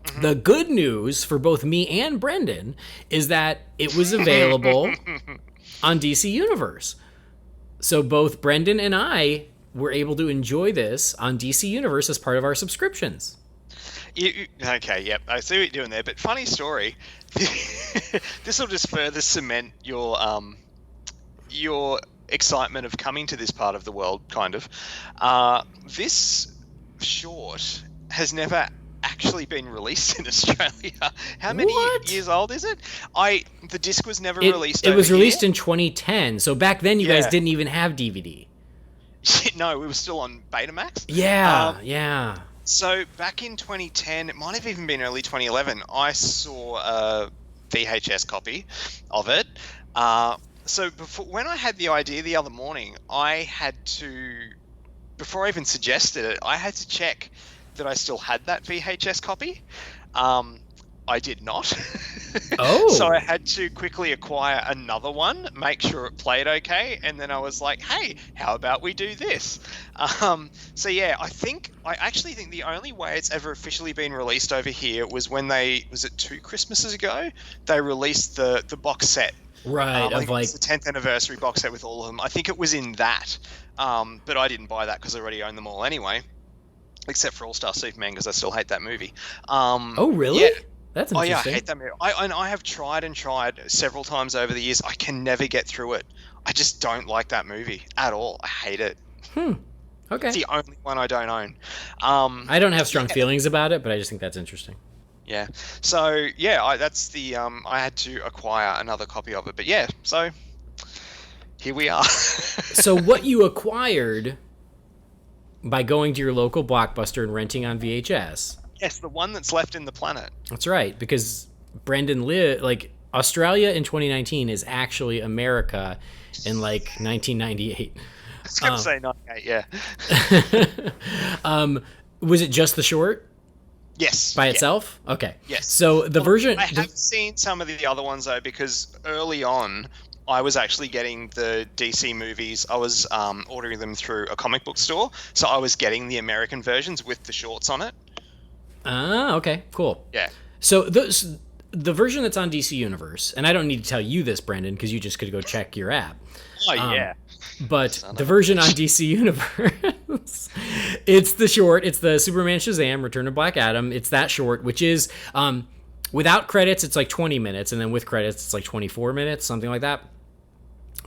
Mm-hmm. The good news for both me and Brendan is that it was available on DC Universe. So both Brendan and I were able to enjoy this on DC Universe as part of our subscriptions. Okay, yep, I see what you're doing there. But funny story, this will just further cement your excitement of coming to this part of the world, kind of. This short has never actually been released in Australia. How many years old is it? The disc was never released. It was released in 2010. So back then, you guys didn't even have DVD. No, we were still on Betamax. Yeah. So back in 2010, it might have even been early 2011, I saw a VHS copy of it. So when I had the idea the other morning, I had to, before I even suggested it, I had to check that I still had that VHS copy. I did not. Oh. So I had to quickly acquire another one, make sure it played okay, and then I was like, hey, how about we do this? I actually think the only way it's ever officially been released over here was when was it 2 Christmases ago? They released the box set. Right, I think it was the 10th anniversary box set with all of them. I think it was in that, but I didn't buy that because I already own them all anyway. except for All Star Superman because I still hate that movie. Oh, really? Yeah. That's Oh interesting. yeah, I hate that movie. I have tried and tried several times over the years. I can never get through it. I just don't like that movie at all. I hate it. Okay. It's the only one I don't own. I don't have strong feelings about it, but I just think that's interesting. Yeah. So yeah, that's the I had to acquire another copy of it. But yeah, so here we are. So what you acquired by going to your local Blockbuster and renting on VHS. Yes, the one that's left in the planet. That's right, because Brendan Australia in 2019 is actually America in 1998. I was going to say 98, yeah. Was it just the short? Yes. By itself? Okay. Yes. So the version... I have seen some of the other ones, though, because early on, I was actually getting the DC movies. I was ordering them through a comic book store, so I was getting the American versions with the shorts on it. Ah, okay, cool. Yeah. So the version that's on DC Universe, and I don't need to tell you this, Brendan, because you just could go check your app. Oh, yeah. But the version on DC Universe, it's the short. It's the Superman Shazam, Return of Black Adam. It's that short, which is, without credits, it's 20 minutes. And then with credits, it's 24 minutes, something like that.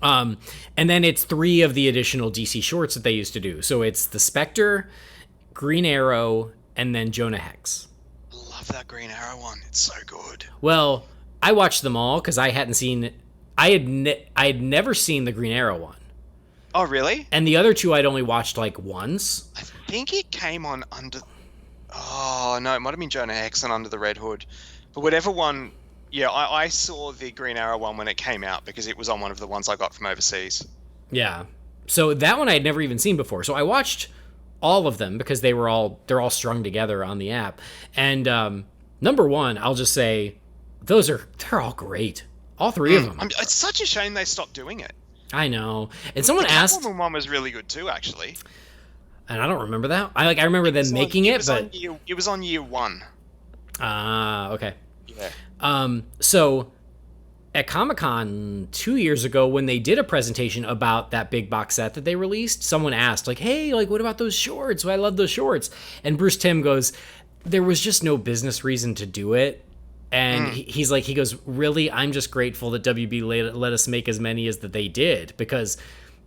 And then it's 3 of the additional DC shorts that they used to do. So it's the Spectre, Green Arrow, and then Jonah Hex. I love that Green Arrow one. It's so good. Well, I watched them all because I hadn't seen... I had never seen the Green Arrow one. Oh, really? And the other 2 I'd only watched once. I think it came on under... Oh, no, it might have been Jonah Hex and Under the Red Hood. But whatever one... Yeah, I saw the Green Arrow one when it came out because it was on one of the ones I got from overseas. Yeah. So that one I had never even seen before. So I watched all of them because they're all strung together on the app. And number one, I'll just say they're all great. All 3 of them. It's such a shame they stopped doing it. I know. And someone the asked... The Catwoman one was really good too, actually. And I don't remember that. I remember them making it, but... It was on year 1. Ah, okay. Yeah. So at Comic-Con 2 years ago, when they did a presentation about that big box set that they released, someone asked, hey, what about those shorts? I love those shorts. And Bruce Timm goes, there was just no business reason to do it. And he goes, really, I'm just grateful that WB let us make as many as that they did, because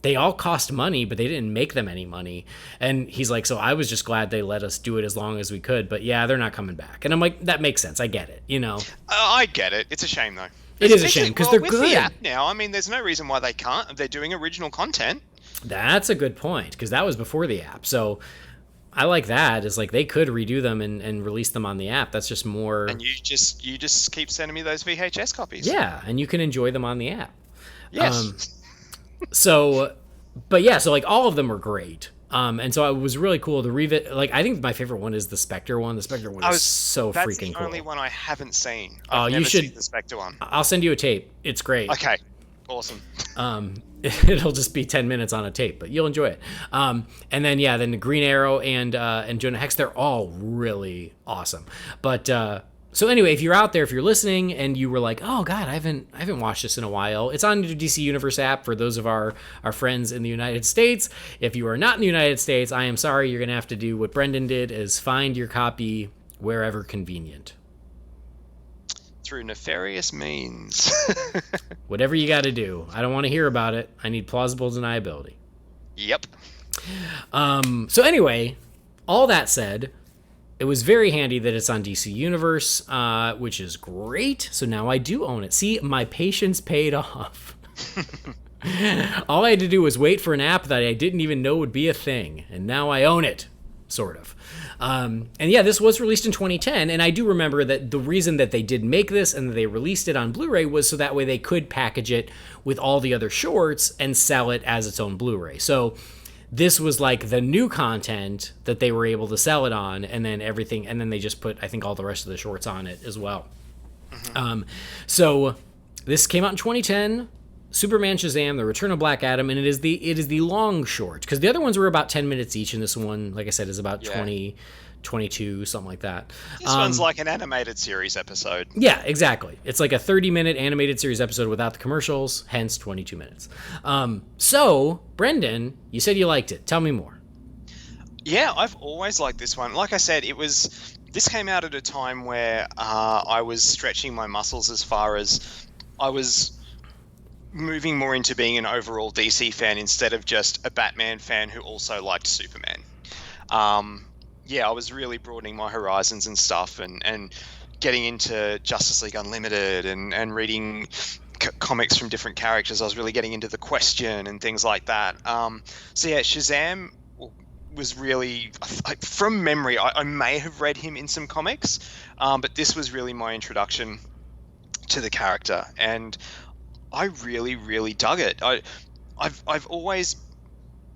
they all cost money, but they didn't make them any money. And he's like, so I was just glad they let us do it as long as we could. But yeah, they're not coming back. And I'm like, that makes sense. I get it, I get it. It's a shame, though. It is a shame, because they're with good. The app now, there's no reason why they can't. They're doing original content. That's a good point, because that was before the app. So I like that. Is they could redo them and release them on the app. That's just more. And you just keep sending me those VHS copies. Yeah, and you can enjoy them on the app. Yes. So all of them were great. And so it was really cool to revisit. I think my favorite one is the Spectre one. The Spectre one is so freaking cool. That's the only one I haven't seen. You should seen the Spectre one. I'll send you a tape. It's great. Okay. Awesome. It'll just be 10 minutes on a tape, but you'll enjoy it. And then then the Green Arrow and Jonah Hex, they're all really awesome. But so anyway, if you're out there, if you're listening and you were like, oh God, I haven't watched this in a while, it's on the DC Universe app for those of our friends in the United States. If you are not in the United States, I am sorry, you're gonna have to do what Brendan did, is find your copy wherever convenient. Through nefarious means. Whatever you got to do. I don't want to hear about it. I need plausible deniability. Yep. So anyway, all that said, it was very handy that it's on DC Universe, which is great. So now I do own it. See, my patience paid off. All I had to do was wait for an app that I didn't even know would be a thing, and now I own it, sort of. And yeah, this was released in 2010, and I do remember that the reason that they did make this and that they released it on Blu-ray was so that way they could package it with all the other shorts and sell it as its own Blu-ray. So this was the new content that they were able to sell it on, and then everything, and then they just put, I think, all the rest of the shorts on it as well. Mm-hmm. So this came out in 2010. Superman Shazam, The Return of Black Adam, and it is the long short, because the other ones were about 10 minutes each, and this one, like I said, is about 20, 22, something like that. This one's like an animated series episode. Yeah, exactly. It's like a 30-minute animated series episode without the commercials, hence 22 minutes. So, Brendan, you said you liked it. Tell me more. Yeah, I've always liked this one. Like I said, this came out at a time where I was stretching my muscles as far as I was moving more into being an overall DC fan instead of just a Batman fan who also liked Superman. Yeah, I was really broadening my horizons and stuff, and getting into Justice League Unlimited and reading comics from different characters. I was really getting into The Question and things like that. So yeah, Shazam was really, from memory, I may have read him in some comics, but this was really my introduction to the character, and I really, really dug it. I've always,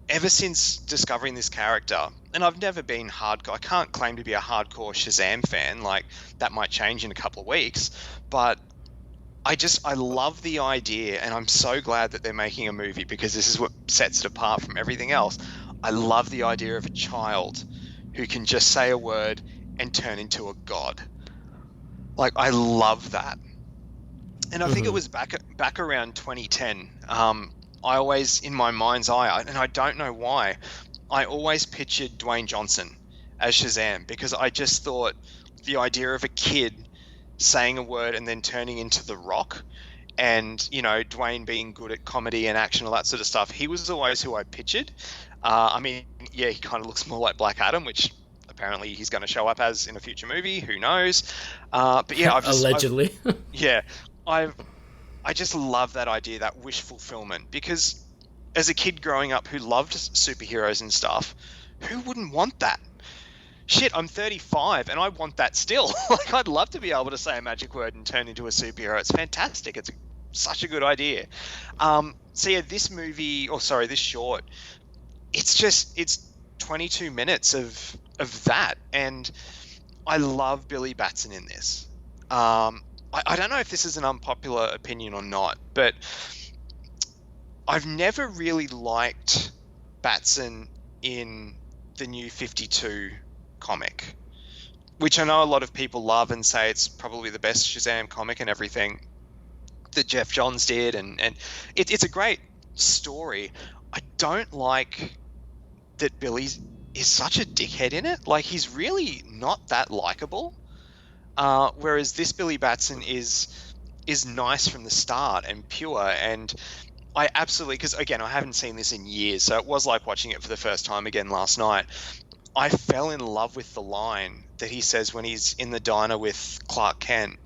ever since discovering this character, and I've never been hardcore. I can't claim to be a hardcore Shazam fan. Like, that might change in a couple of weeks, but I love the idea, and I'm so glad that they're making a movie, because this is what sets it apart from everything else. I love the idea of a child who can just say a word and turn into a god. Like, I love that. And I think it was back around 2010. I always, in my mind's eye, and I don't know why, I always pictured Dwayne Johnson as Shazam, because I just thought the idea of a kid saying a word and then turning into The Rock, and, you know, Dwayne being good at comedy and action, all that sort of stuff, he was always who I pictured. I mean, yeah, he kind of looks more like Black Adam, which apparently he's going to show up as in a future movie. Who knows? But yeah, allegedly. I just love that idea, that wish fulfillment, because as a kid growing up who loved superheroes and stuff, who wouldn't want that? Shit, I'm 35 and I want that still. Like, I'd love to be able to say a magic word and turn into a superhero. It's fantastic. It's such a good idea. So yeah, this short, it's 22 minutes of that, and I love Billy Batson in this. I don't know if this is an unpopular opinion or not, but I've never really liked Batson in the New 52 comic, which I know a lot of people love and say it's probably the best Shazam comic and everything that Jeff Johns did, and it's a great story. I don't like that Billy is such a dickhead in it. Like, he's really not that likable. Whereas this Billy Batson is nice from the start and pure, and I absolutely, because again, I haven't seen this in years, so it was like watching it for the first time again last night. I fell in love with the line that he says when he's in the diner with Clark Kent,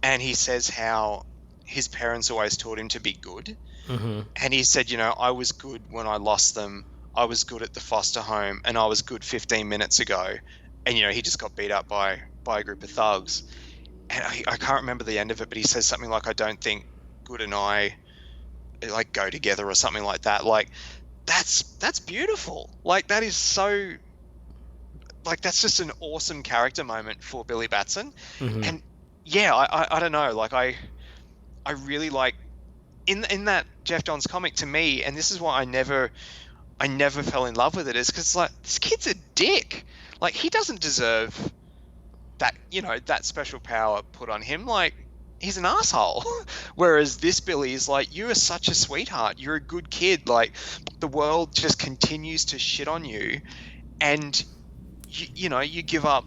and he says how his parents always taught him to be good. Mm-hmm. And he said, you know, I was good when I lost them, I was good at the foster home, and I was good 15 minutes ago. And, you know, he just got beat up by a group of thugs. And I can't remember the end of it, but he says something like, I don't think good and I, like, go together or something like that. Like, that's beautiful. Like, that is so, like, that's just an awesome character moment for Billy Batson. Mm-hmm. And yeah, I don't know, like, I really like, in that Jeff Johns comic, to me, and this is why I never fell in love with it, is because, like, this kid's a dick. Like, he doesn't deserve that, you know, that special power put on him. Like, he's an asshole. Whereas this Billy is like, you are such a sweetheart. You're a good kid. Like, the world just continues to shit on you, and you know, you give up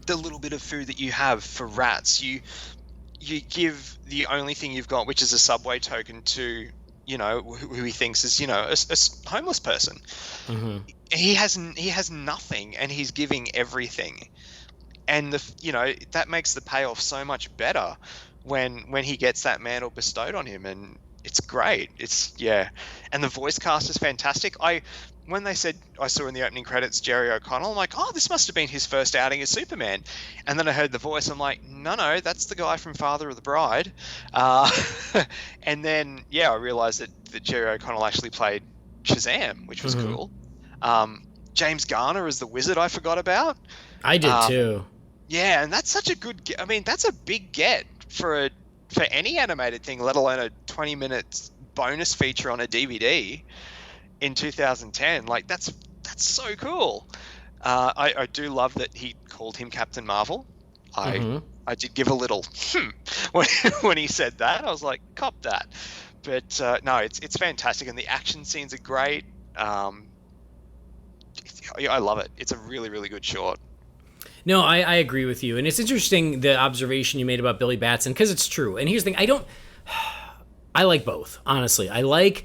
the little bit of food that you have for rats. You give the only thing you've got, which is a subway token, to, you know, who he thinks is, you know, a homeless person. Mm-hmm. He has nothing, and he's giving everything. And you know, that makes the payoff so much better when he gets that mantle bestowed on him, and it's great. And the voice cast is fantastic. When they said, I saw in the opening credits Jerry O'Connell, I'm like, oh, this must have been his first outing as Superman. And then I heard the voice, I'm like, no, that's the guy from Father of the Bride. And then, yeah, I realized that Jerry O'Connell actually played Shazam, which was cool. James Garner as the Wizard, I forgot about. I did too. Yeah, and that's such a good, I mean, that's a big get for any animated thing, let alone a 20-minute bonus feature on a DVD in 2010. Like, that's so cool. I do love that he called him Captain Marvel. I did give a little when he said that. I was like, cop that. But no, it's fantastic, and the action scenes are great. I love it. It's a really, really good short. No, I agree with you. And it's interesting, the observation you made about Billy Batson, because it's true. And here's the thing, I like both, honestly. I like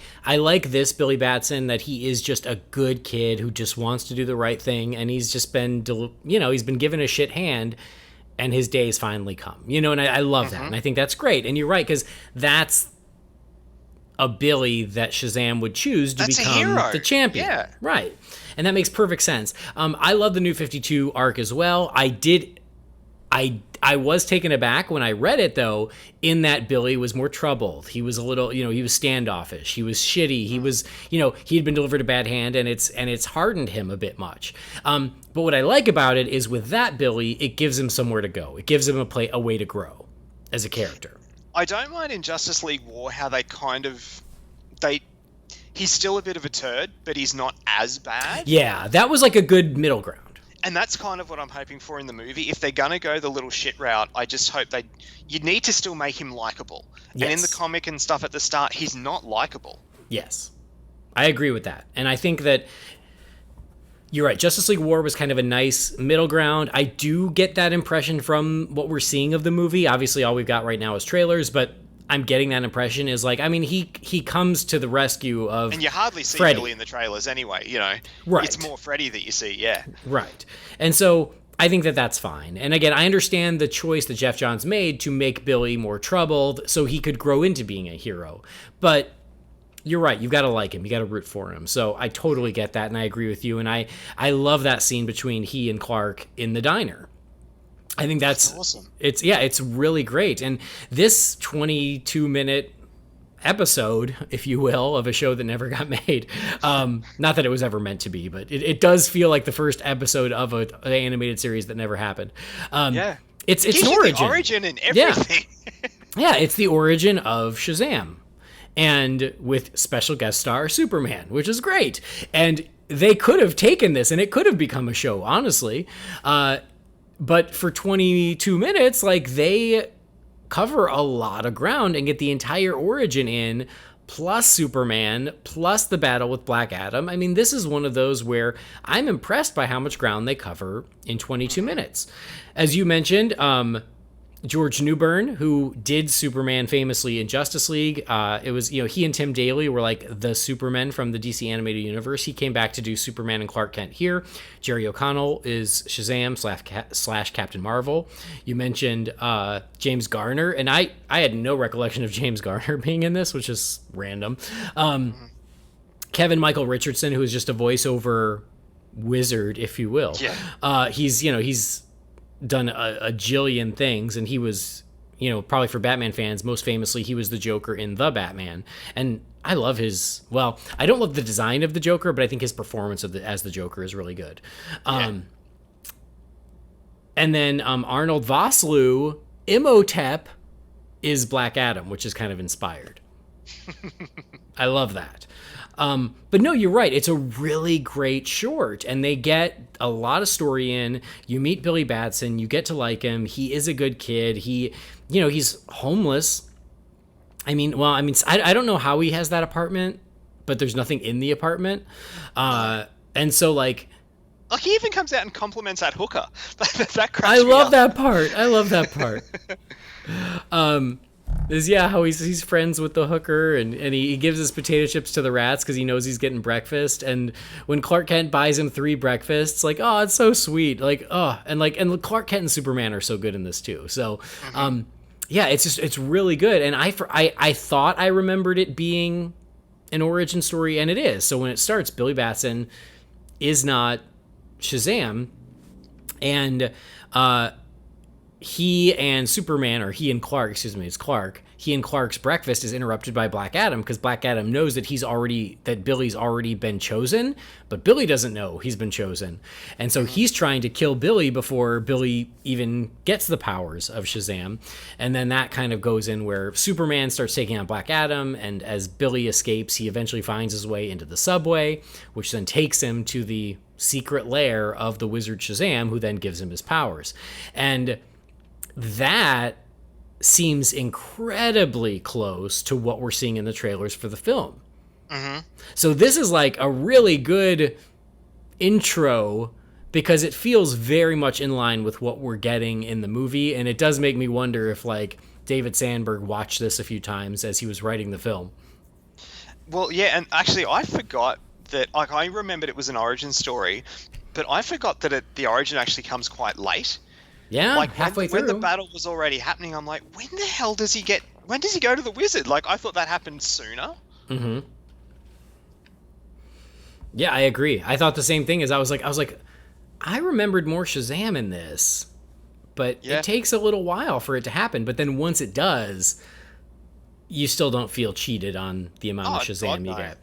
this Billy Batson, that he is just a good kid who just wants to do the right thing, and he's just been, he's been given a shit hand, and his day's finally come. And I love that, and I think that's great. And you're right, because that's a Billy that Shazam would choose to become the champion. Yeah. Right. And that makes perfect sense. I love the New 52 arc as well. I was taken aback when I read it, though, in that Billy was more troubled. He was a little, he was standoffish. He was shitty. He was, he had been delivered a bad hand, and it's hardened him a bit much. But what I like about it is, with that Billy, it gives him somewhere to go. It gives him a way to grow as a character. I don't mind in Justice League War how they he's still a bit of a turd, but he's not as bad. Yeah, that was like a good middle ground. And that's kind of what I'm hoping for in the movie. If they're going to go the little shit route, I just hope you need to still make him likable. Yes. And in the comic and stuff at the start, he's not likable. Yes. I agree with that. And I think that you're right. Justice League War was kind of a nice middle ground. I do get that impression from what we're seeing of the movie. Obviously, all we've got right now is trailers, but I'm getting that impression is he comes to the rescue of And you hardly see Freddy. Billy in the trailers anyway, Right. It's more Freddy that you see, yeah. Right. And so I think that that's fine. And again, I understand the choice that Jeff Johns made to make Billy more troubled so he could grow into being a hero. But you're right. You've got to like him. You got to root for him. So I totally get that, and I agree with you. And I love that scene between he and Clark in the diner. I think that's awesome. It's really great. And this 22-minute episode, if you will, of a show that never got made, not that it was ever meant to be, but it does feel like the first episode of an animated series that never happened. It's an origin. The origin and everything. Yeah, it's the origin of Shazam, and with special guest star Superman, which is great. And they could have taken this, and it could have become a show, honestly. But for 22 minutes, they cover a lot of ground and get the entire origin in, plus Superman, plus the battle with Black Adam. I mean, this is one of those where I'm impressed by how much ground they cover in 22 minutes. As you mentioned, George Newbern, who did Superman famously in Justice League, it was, he and Tim Daly were like the Supermen from the DC animated universe. He came back to do Superman and Clark Kent here. Jerry O'Connell is Shazam / Captain Marvel. You mentioned James Garner, and I had no recollection of James Garner being in this, which is random. Kevin Michael Richardson, who is just a voiceover wizard, if you will. Yeah. He's done a jillion things, and he was, probably for Batman fans, most famously, he was the Joker in The Batman. And I love I don't love the design of the Joker, but I think his performance as the Joker is really good. And then Arnold Vosloo, Imhotep, is Black Adam, which is kind of inspired. I love that. But no, you're right. It's a really great short, and they get a lot of story in. You meet Billy Batson, you get to like him. He is a good kid. He's homeless. I don't know how he has that apartment, but there's nothing in the apartment. And so he even comes out and compliments that hooker. That cracks I me love up. that part. I love that part. How he's friends with the hooker, and he gives his potato chips to the rats because he knows he's getting breakfast. And when Clark Kent buys him 3 breakfasts, it's so sweet. And Clark Kent and Superman are so good in this too. So, it's really good. And I thought I remembered it being an origin story, and it is. So when it starts, Billy Batson is not Shazam, and he and Superman, or he and Clark, it's Clark. He and Clark's breakfast is interrupted by Black Adam because Black Adam knows that Billy's already been chosen, but Billy doesn't know he's been chosen. And so he's trying to kill Billy before Billy even gets the powers of Shazam. And then that kind of goes in where Superman starts taking on Black Adam, and as Billy escapes, he eventually finds his way into the subway, which then takes him to the secret lair of the wizard Shazam, who then gives him his powers. And that seems incredibly close to what we're seeing in the trailers for the film. So this is a really good intro because it feels very much in line with what we're getting in the movie, and it does make me wonder if like David Sandberg watched this a few times as he was writing the film. Well, yeah, and actually I forgot that, like, I remembered it was an origin story, but I forgot that the origin actually comes quite late. Yeah, like halfway when through. the battle was already happening, I'm like, when does he go to the wizard? Like, I thought that happened sooner. Mm-hmm. Yeah, I agree. I thought the same thing. As I was like, I remembered more Shazam in this, but it takes a little while for it to happen. But then once it does, you still don't feel cheated on the amount of Shazam you get.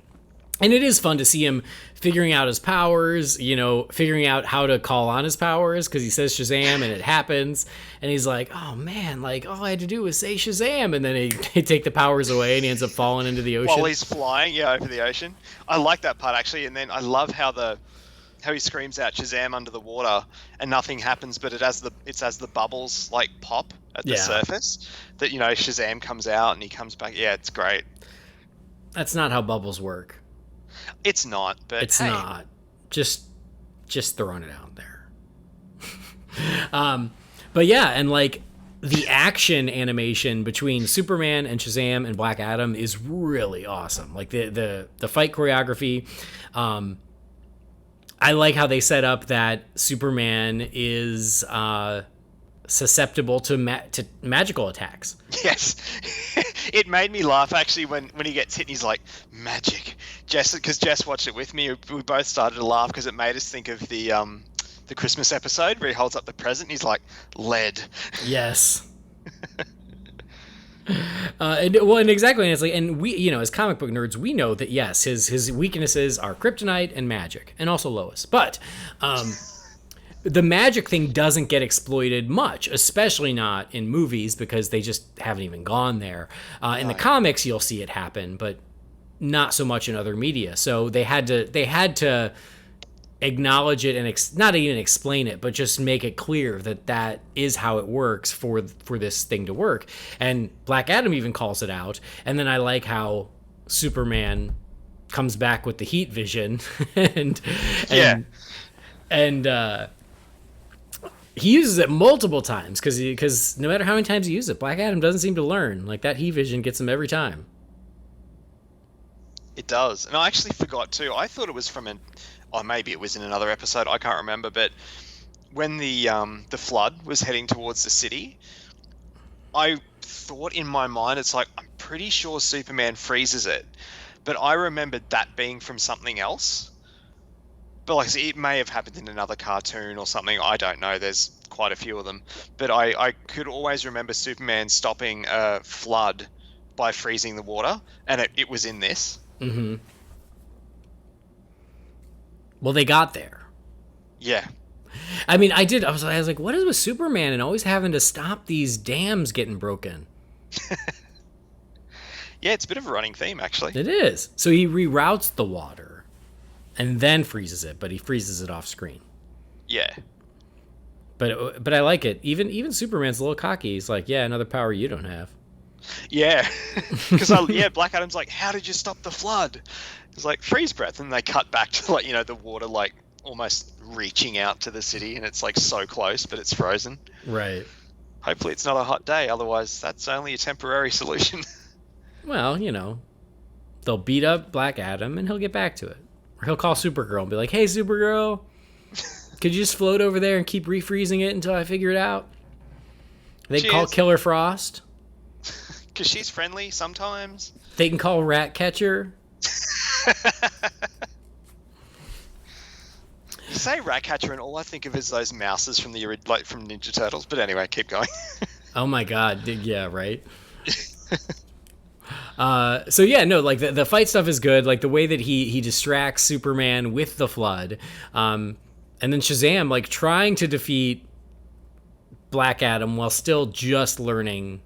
And it is fun to see him figuring out his powers, figuring out how to call on his powers, because he says Shazam and it happens. And he's like, oh man, like all I had to do was say Shazam. And then they take the powers away and he ends up falling into the ocean. While he's flying, over the ocean. I like that part, actually. And then I love how he screams out Shazam under the water and nothing happens, but it's as the bubbles like pop at the surface that, Shazam comes out and he comes back. Yeah, it's great. That's not how bubbles work. It's not, but it's not. Just throwing it out there. But yeah, and like the action animation between Superman and Shazam and Black Adam is really awesome. Like the fight choreography. I like how they set up that Superman is susceptible to magical attacks. Yes. It made me laugh, actually, when he gets hit and he's like, magic. Because Jess watched it with me. We both started to laugh because it made us think of the Christmas episode where he holds up the present and he's like, lead. Yes. And exactly, and it's like, and we, as comic book nerds, we know that yes, his weaknesses are kryptonite and magic, and also Lois. But the magic thing doesn't get exploited much, especially not in movies because they just haven't even gone there. In the comics, you'll see it happen, but not so much in other media. So they had to acknowledge it and not even explain it, but just make it clear that is how it works for this thing to work. And Black Adam even calls it out. And then I like how Superman comes back with the heat vision and he uses it multiple times because no matter how many times he uses it, Black Adam doesn't seem to learn. Like that heat vision gets him every time. It does. And I actually forgot too. I thought it was from maybe it was in another episode. I can't remember. But when the flood was heading towards the city, I thought in my mind, it's like, I'm pretty sure Superman freezes it. But I remembered that being from something else. But like I said, it may have happened in another cartoon or something. I don't know. There's quite a few of them. But I could always remember Superman stopping a flood by freezing the water. And it was in this. Mm-hmm. Well, they got there. Yeah. I mean, I was like, what is with Superman and always having to stop these dams getting broken? Yeah, it's a bit of a running theme, actually. It is. So he reroutes the water and then freezes it, but he freezes it off screen. Yeah. But I like it. Even Superman's a little cocky. He's like, yeah, another power you don't have. Yeah. Because, Black Adam's like, how did you stop the flood? It's like, freeze breath. And they cut back to, like, the water, like, almost reaching out to the city. And it's, like, so close, but it's frozen. Right. Hopefully it's not a hot day. Otherwise, that's only a temporary solution. Well, they'll beat up Black Adam and he'll get back to it. Or he'll call Supergirl and be like, hey, Supergirl, could you just float over there and keep refreezing it until I figure it out? They can call Killer Frost. Because she's friendly sometimes. They can call Ratcatcher. You say Ratcatcher and all I think of is those mouses from from Ninja Turtles. But anyway, keep going. Oh my God. Yeah, right. So yeah, no, like the fight stuff is good. Like the way that he distracts Superman with the flood. And then Shazam, like trying to defeat Black Adam while still just learning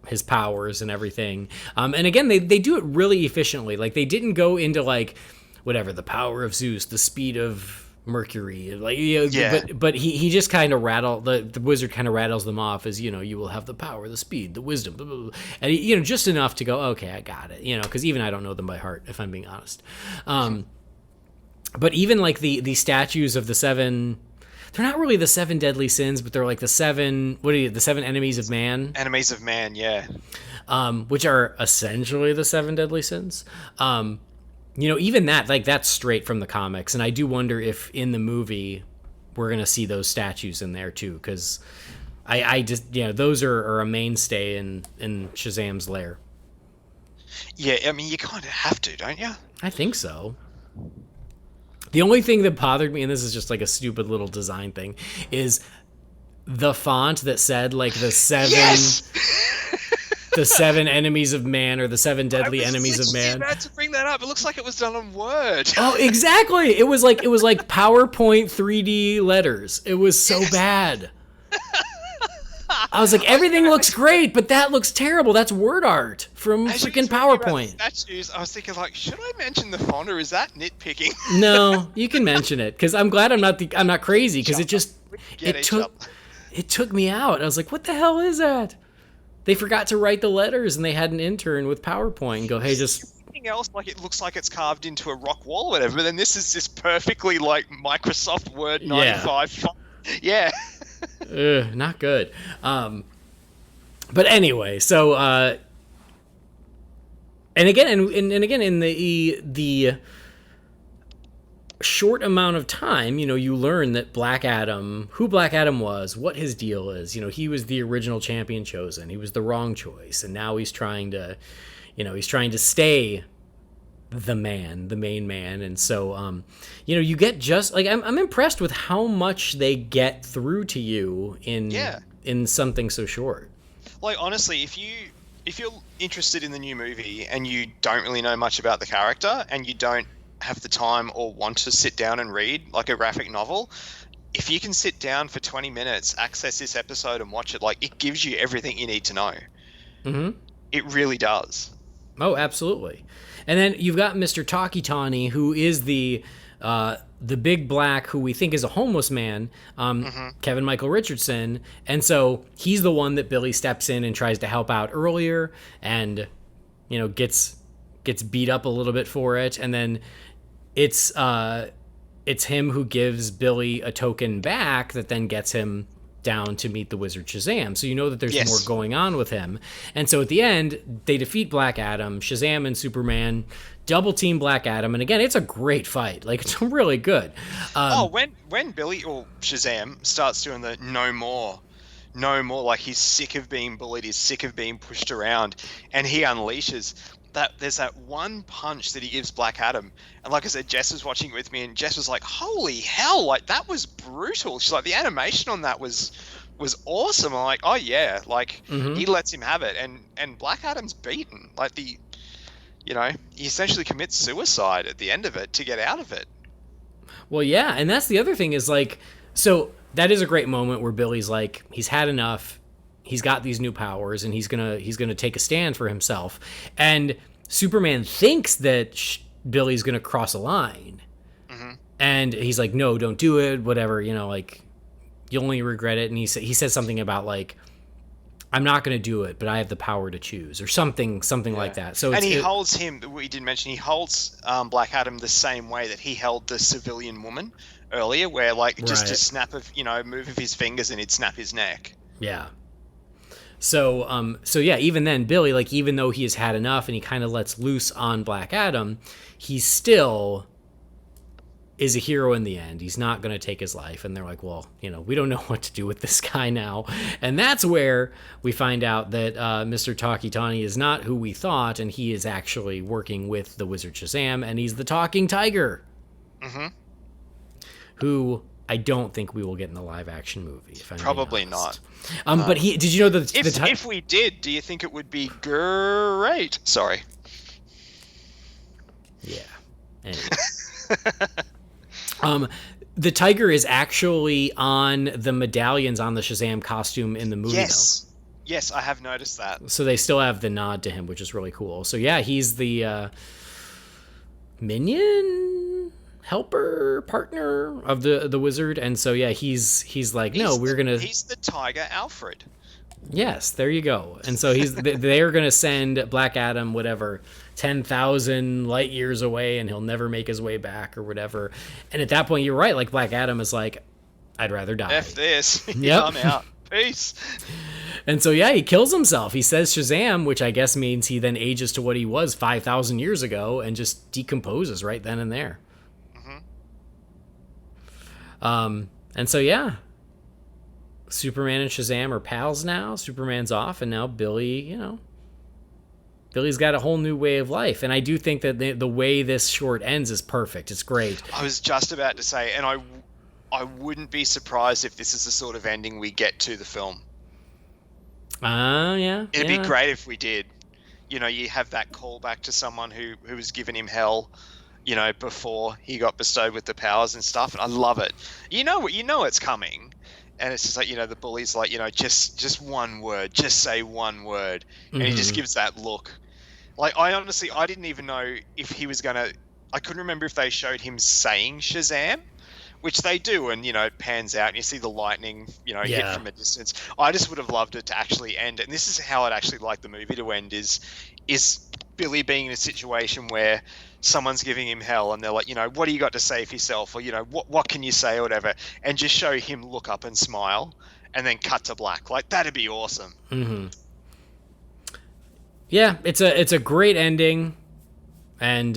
his powers and everything. And again, they do it really efficiently. Like they didn't go into like whatever, the power of Zeus, the speed of Mercury, like but he just kind of the wizard kind of rattles them off as you will have the power, the speed, the wisdom, blah, blah, blah. And just enough to go, okay, I got it, because even I don't know them by heart, if I'm being honest. But even like the statues of the seven, they're not really the seven deadly sins, but they're like the seven, the seven enemies of man? Enemies of man, yeah. Which are essentially the seven deadly sins. Even that, like, that's straight from the comics. And I do wonder if in the movie we're going to see those statues in there too. Because I just, those are a mainstay in Shazam's lair. Yeah, I mean, you kind of have to, don't you? I think so. The only thing that bothered me, and this is just like a stupid little design thing, is the font that said like the seven, the seven enemies of man, or the seven deadly enemies of man. I was about to bring that up. It looks like it was done on Word. Oh, exactly. It was like PowerPoint 3D letters. It was so bad. I was like, everything looks great, but that looks terrible. That's word art from freaking PowerPoint. Statues, I was thinking, like, should I mention the font, or is that nitpicking? No, you can mention it, because I'm glad I'm not crazy, because it took me out. I was like, what the hell is that? They forgot to write the letters, and they had an intern with PowerPoint and go, hey, just... Everything else, like, it looks like it's carved into a rock wall or whatever, but then this is just perfectly, like, Microsoft Word 95 font. Yeah. Not good. But anyway, so and again in the short amount of time, you learn that who Black Adam was, what his deal is. He was the original champion chosen. He was the wrong choice, and now he's trying to stay the main man. And so you get just like I'm impressed with how much they get through to you in something so short. Like, honestly, if you're interested in the new movie and you don't really know much about the character, and you don't have the time or want to sit down and read like a graphic novel, if you can sit down for 20 minutes, access this episode and watch it, like, it gives you everything you need to know. Mm-hmm. It really does. Oh, absolutely. And then you've got Mr. Takitani, who is the big black, who we think is a homeless man, Kevin Michael Richardson. And so he's the one that Billy steps in and tries to help out earlier, and gets beat up a little bit for it. And then it's him who gives Billy a token back that then gets him down to meet the wizard Shazam. So that there's more going on with him. And so at the end, they defeat Black Adam. Shazam and Superman double team Black Adam, and again, it's a great fight. Like, it's really good. When Billy or Shazam starts doing the no more, like, he's sick of being bullied, he's sick of being pushed around, and he unleashes that. There's that one punch that he gives Black Adam, and like I said, Jess was watching it with me, and Jess was like, holy hell, like, that was brutal. She's like, the animation on that was awesome. I'm like, oh yeah, like, he lets him have it, and Black Adam's beaten. Like, he essentially commits suicide at the end of it to get out of it. Well, yeah, and that's the other thing is, like, so that is a great moment where Billy's like, he's had enough. He's got these new powers, and he's gonna take a stand for himself. And Superman thinks that Billy's gonna cross a line, and he's like, "No, don't do it. Whatever, like, you'll only regret it." And he says something about, like, "I'm not gonna do it, but I have the power to choose," or something like that. So he holds him. We didn't mention he holds Black Adam the same way that he held the civilian woman earlier, where, like, just a snap of move of his fingers and he'd snap his neck. Yeah. So yeah, even then, Billy, like, even though he has had enough and he kind of lets loose on Black Adam, he still is a hero in the end. He's not going to take his life. And they're like, well, we don't know what to do with this guy now. And that's where we find out that Mr. Takitani is not who we thought, and he is actually working with the Wizard Shazam, and he's the talking tiger. Who I don't think we will get in the live action movie. If I'm Probably not. But did you know that if we did, do you think it would be great? Sorry. Yeah. Anyway. The tiger is actually on the medallions on the Shazam costume in the movie. Yes, I have noticed that. So they still have the nod to him, which is really cool. So yeah, he's the minion helper partner of the wizard, and so yeah, he's like, no, he's the Tiger Alfred. Yes, there you go. And so they're gonna send Black Adam, whatever, 10,000 light years away and he'll never make his way back or whatever. And at that point, you're right. Like Black Adam is like, I'd rather die. F this. Yep. I'm out. Peace. And so, yeah, he kills himself. He says Shazam, which I guess means he then ages to what he was 5,000 years ago and just decomposes right then and there. And so, yeah, Superman and Shazam are pals now. Superman's off, and now Billy's got a whole new way of life. And I do think that the way this short ends is perfect. It's great. I was just about to say, and I wouldn't be surprised if this is the sort of ending we get to the film. Yeah. It'd be great if we did. You know, you have that callback to someone who was giving him hell, you know, before he got bestowed with the powers and stuff. And I love it. You know it's coming. And it's just like, you know, the bully's like, you know, just one word, just say one word. And he just gives that look. Like, I didn't even know if he was going to, I couldn't remember if they showed him saying Shazam, which they do. And, you know, it pans out and you see the lightning, you know, hit from a distance. I just would have loved it to actually end. And this is how I'd actually like the movie to end is Billy being in a situation where someone's giving him hell and they're like, you know, what do you got to say for yourself? Or, you know, what can you say or whatever? And just show him look up and smile and then cut to black. Like, that'd be awesome. Mm-hmm. Yeah, it's a great ending. And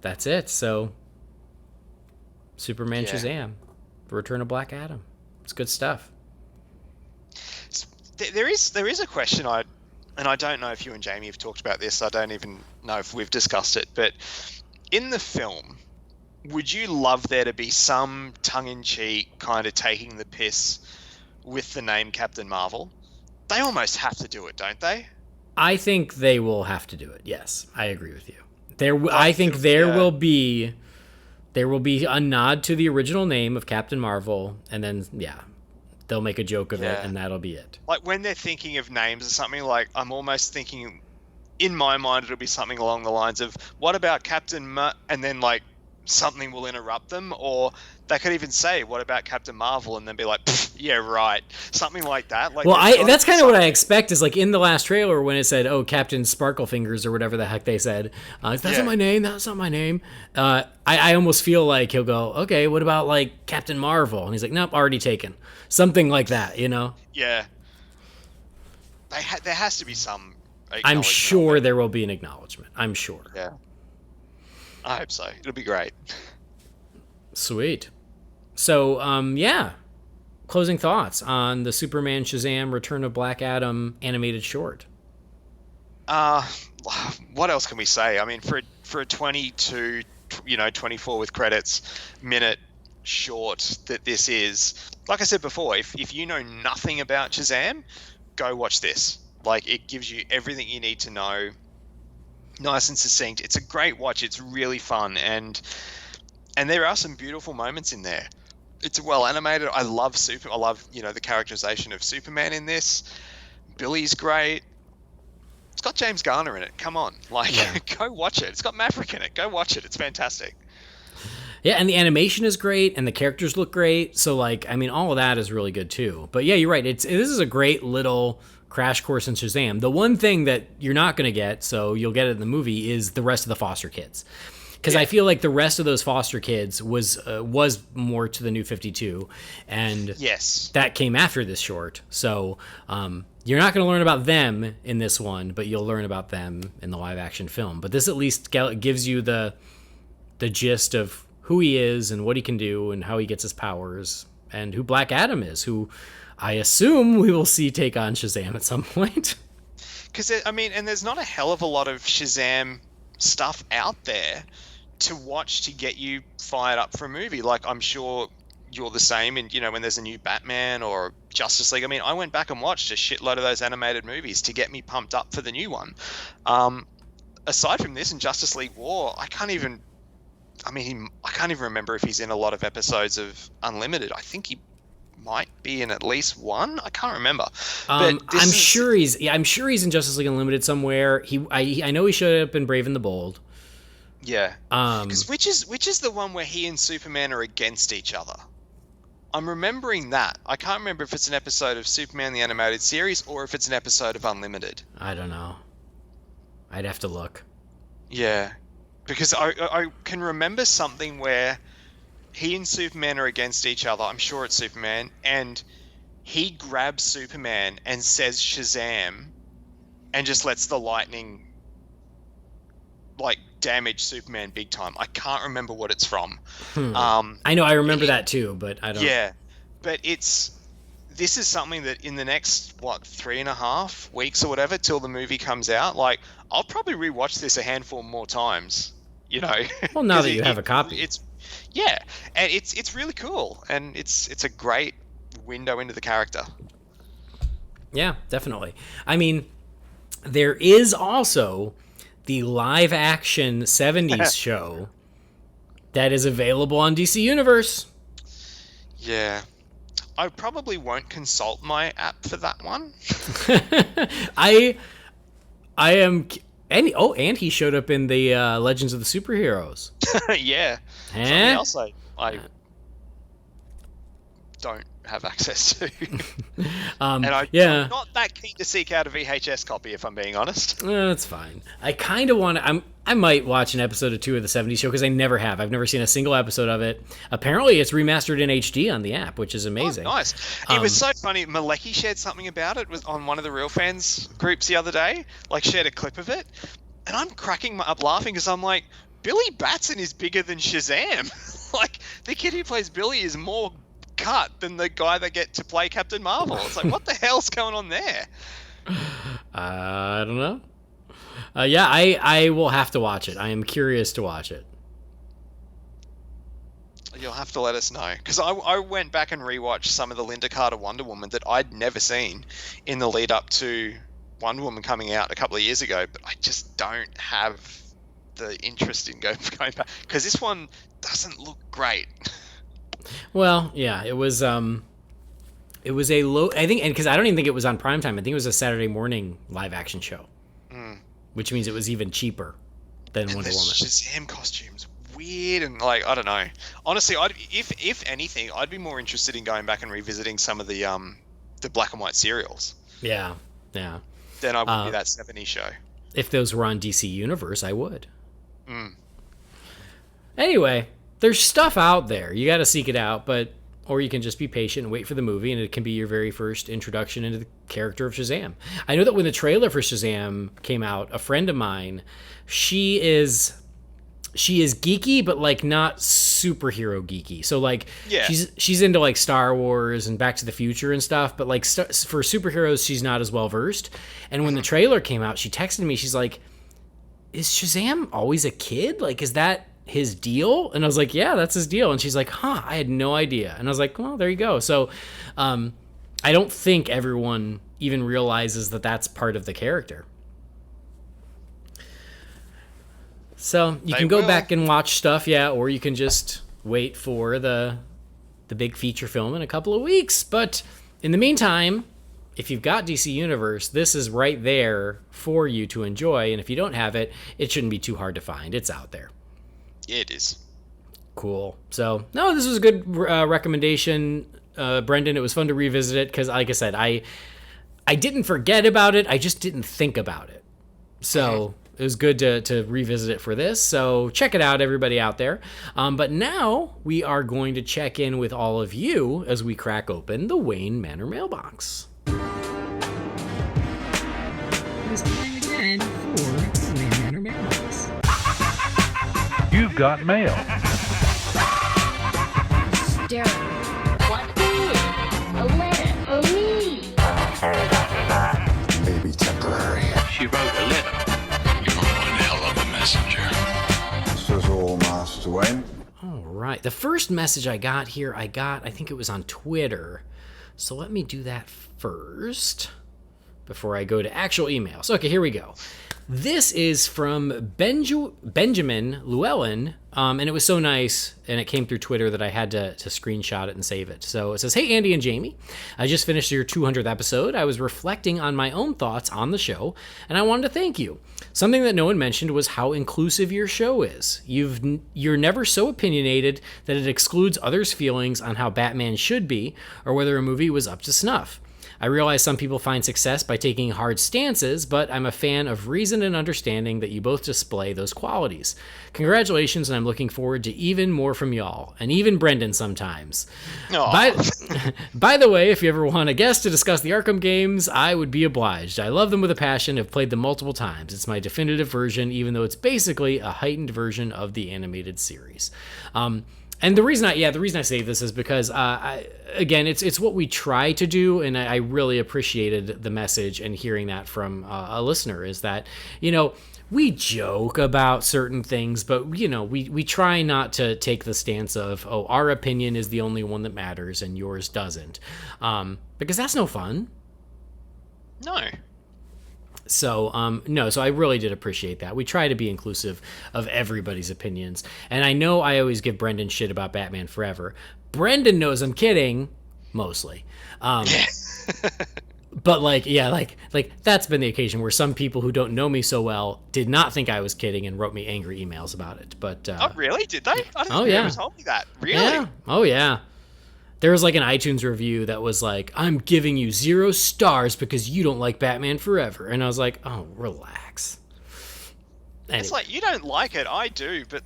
that's it. So Superman Shazam, Return of Black Adam. It's good stuff. There is a question and I don't know if you and Jamie have talked about this. I don't even know if we've discussed it. But in the film, would you love there to be some tongue-in-cheek kind of taking the piss with the name Captain Marvel? They almost have to do it, don't they? I think they will have to do it. Yes, I agree with you. I think there will be a nod to the original name of Captain Marvel, and then they'll make a joke of it, and that'll be it. Like, when they're thinking of names or something, like, I'm almost thinking, in my mind, it'll be something along the lines of, what about Captain and then, like, something will interrupt them, or they could even say, what about Captain Marvel, and then be like, yeah, right. Something like that. Like, well, that's kind of what I expect is, like, in the last trailer when it said, oh, Captain Sparklefingers or whatever the heck they said, that's not my name, that's not my name. I almost feel like he'll go, okay, what about, like, Captain Marvel? And he's like, nope, already taken. Something like that, you know? Yeah. There has to be some I'm sure there will be an acknowledgement. I'm sure. Yeah. I hope so. It'll be great. Sweet. So, closing thoughts on the Superman Shazam Return of Black Adam animated short. What else can we say? I mean, for a 22, 24 with credits minute short that this is, like I said before, if you know nothing about Shazam, go watch this. Like, it gives you everything you need to know. Nice and succinct. It's a great watch. It's really fun, and there are some beautiful moments in there. It's well animated. I love the characterization of Superman in this. Billy's great. It's got James Garner in it. Come on, go watch it. It's got Maverick in it. Go watch it. It's fantastic. Yeah, and the animation is great, and the characters look great. So, all of that is really good too. But yeah, you're right. This is a great little crash course in Shazam. The one thing that you're not going to get, so you'll get it in the movie, is the rest of the foster kids. Because I feel like the rest of those foster kids was more to the New 52, and that came after this short. So you're not going to learn about them in this one, but you'll learn about them in the live-action film. But this at least gives you the gist of who he is and what he can do and how he gets his powers, and who Black Adam is, who I assume we will see take on Shazam at some point. Because, and there's not a hell of a lot of Shazam stuff out there to watch to get you fired up for a movie. Like, I'm sure you're the same, and when there's a new Batman or Justice League. I went back and watched a shitload of those animated movies to get me pumped up for the new one. Aside from this and Justice League War, I can't even remember if he's in a lot of episodes of Unlimited. I think he might be in at least one. I can't remember. I'm sure he's in Justice League Unlimited somewhere. I know he showed up in Brave and the Bold. Yeah. Because which is the one where he and Superman are against each other? I'm remembering that. I can't remember if it's an episode of Superman the Animated Series or if it's an episode of Unlimited. I don't know. I'd have to look. Yeah, because I can remember something where he and Superman are against each other. I'm sure it's Superman, and he grabs Superman and says Shazam, and just lets the lightning like damage Superman big time. I can't remember what it's from. I know I remember that too, but I don't. Yeah, but this is something that in the next 3.5 weeks or whatever till the movie comes out, like I'll probably rewatch this a handful more times. You know. Well, now that you have a copy, and it's really cool, and it's a great window into the character. Yeah, definitely. I mean, there is also the live action 70s show that is available on DC Universe. Yeah. I probably won't consult my app for that one. I am and he showed up in the Legends of the Superheroes. Yeah. Something else I don't have access to. And I'm not that keen to seek out a VHS copy, if I'm being honest. That's fine. I kind of want to. I might watch an episode or two of the 70s show because I never have. I've never seen a single episode of it. Apparently, it's remastered in HD on the app, which is amazing. Oh, nice. It was so funny. Malecki shared something about it on one of the Real Fans groups the other day. Like, shared a clip of it. And I'm cracking up laughing because I'm like, Billy Batson is bigger than Shazam. Like, the kid who plays Billy is more cut than the guy that get to play Captain Marvel. It's like, what the hell's going on there? I don't know. Yeah, I will have to watch it. I am curious to watch it. You'll have to let us know. Because I went back and rewatched some of the Linda Carter Wonder Woman that I'd never seen in the lead up to Wonder Woman coming out a couple of years ago, but I just don't have the interest in going back. Because this one doesn't look great. Well, yeah, it was a low, I think, and because I don't even think it was on primetime. I think it was a Saturday morning live action show, which means it was even cheaper than Wonder Woman. Shazam costumes weird and like I don't know. Honestly, if anything, I'd be more interested in going back and revisiting some of the black and white serials. Yeah. Then I would be that 70s show. If those were on DC Universe, I would. Anyway. There's stuff out there. You got to seek it out, or you can just be patient and wait for the movie, and it can be your very first introduction into the character of Shazam. I know that when the trailer for Shazam came out, a friend of mine, she is geeky, but like not superhero geeky. So like, she's into like Star Wars and Back to the Future and stuff, but like for superheroes, she's not as well versed. And when the trailer came out, she texted me. She's like, "Is Shazam always a kid? Like, is that his deal?" And I was like, "Yeah, that's his deal." And she's like, I had no idea. And I was like, well, there you go. So I don't think everyone even realizes that that's part of the character. So you can go back and watch stuff, or you can just wait for the big feature film in a couple of weeks. But in the meantime, if you've got DC Universe, this is right there for you to enjoy. And if you don't have it, it shouldn't be too hard to find. It's out there. Yeah, it is. Cool. So, no, this was a good recommendation, Brendan. It was fun to revisit it because, like I said, I didn't forget about it. I just didn't think about it. So it was good to revisit it for this. So check it out, everybody out there. But now we are going to check in with all of you as we crack open the Wayne Manor mailbox. It's time again for the Wayne Manor mailbox. You've got mail. Derek, what is a letter for me? Maybe temporary. She wrote a letter. You're one hell of a messenger. This is all, Master Wayne. All right. The first message I got here, I think it was on Twitter. So let me do that first before I go to actual emails. Okay, here we go. This is from Benjamin Llewellyn, and it was so nice, and it came through Twitter that I had to screenshot it and save it. So it says, "Hey, Andy and Jamie, I just finished your 200th episode. I was reflecting on my own thoughts on the show, and I wanted to thank you. Something that no one mentioned was how inclusive your show is. You're never so opinionated that it excludes others' feelings on how Batman should be or whether a movie was up to snuff. I realize some people find success by taking hard stances, but I'm a fan of reason and understanding that you both display those qualities. Congratulations, and I'm looking forward to even more from y'all, and even Brendan sometimes. By the way, if you ever want a guest to discuss the Arkham games, I would be obliged. I love them with a passion, have played them multiple times. It's my definitive version, even though it's basically a heightened version of the animated series. And the reason I say this is because, again, it's what we try to do, and I really appreciated the message and hearing that from a listener, is that, we joke about certain things, but, we try not to take the stance of, our opinion is the only one that matters and yours doesn't, because that's no fun. No. So, so I really did appreciate that. We try to be inclusive of everybody's opinions. And I know I always give Brendan shit about Batman Forever. Brendan knows I'm kidding, mostly. But that's been the occasion where some people who don't know me so well did not think I was kidding and wrote me angry emails about it. But oh, really? Did they? I didn't think anyone told me that. Really? Yeah. Oh, yeah. There was an iTunes review that was like, I'm giving you 0 stars because you don't like Batman Forever. And I was like, oh, relax. Anyway. It's like, you don't like it, I do, but,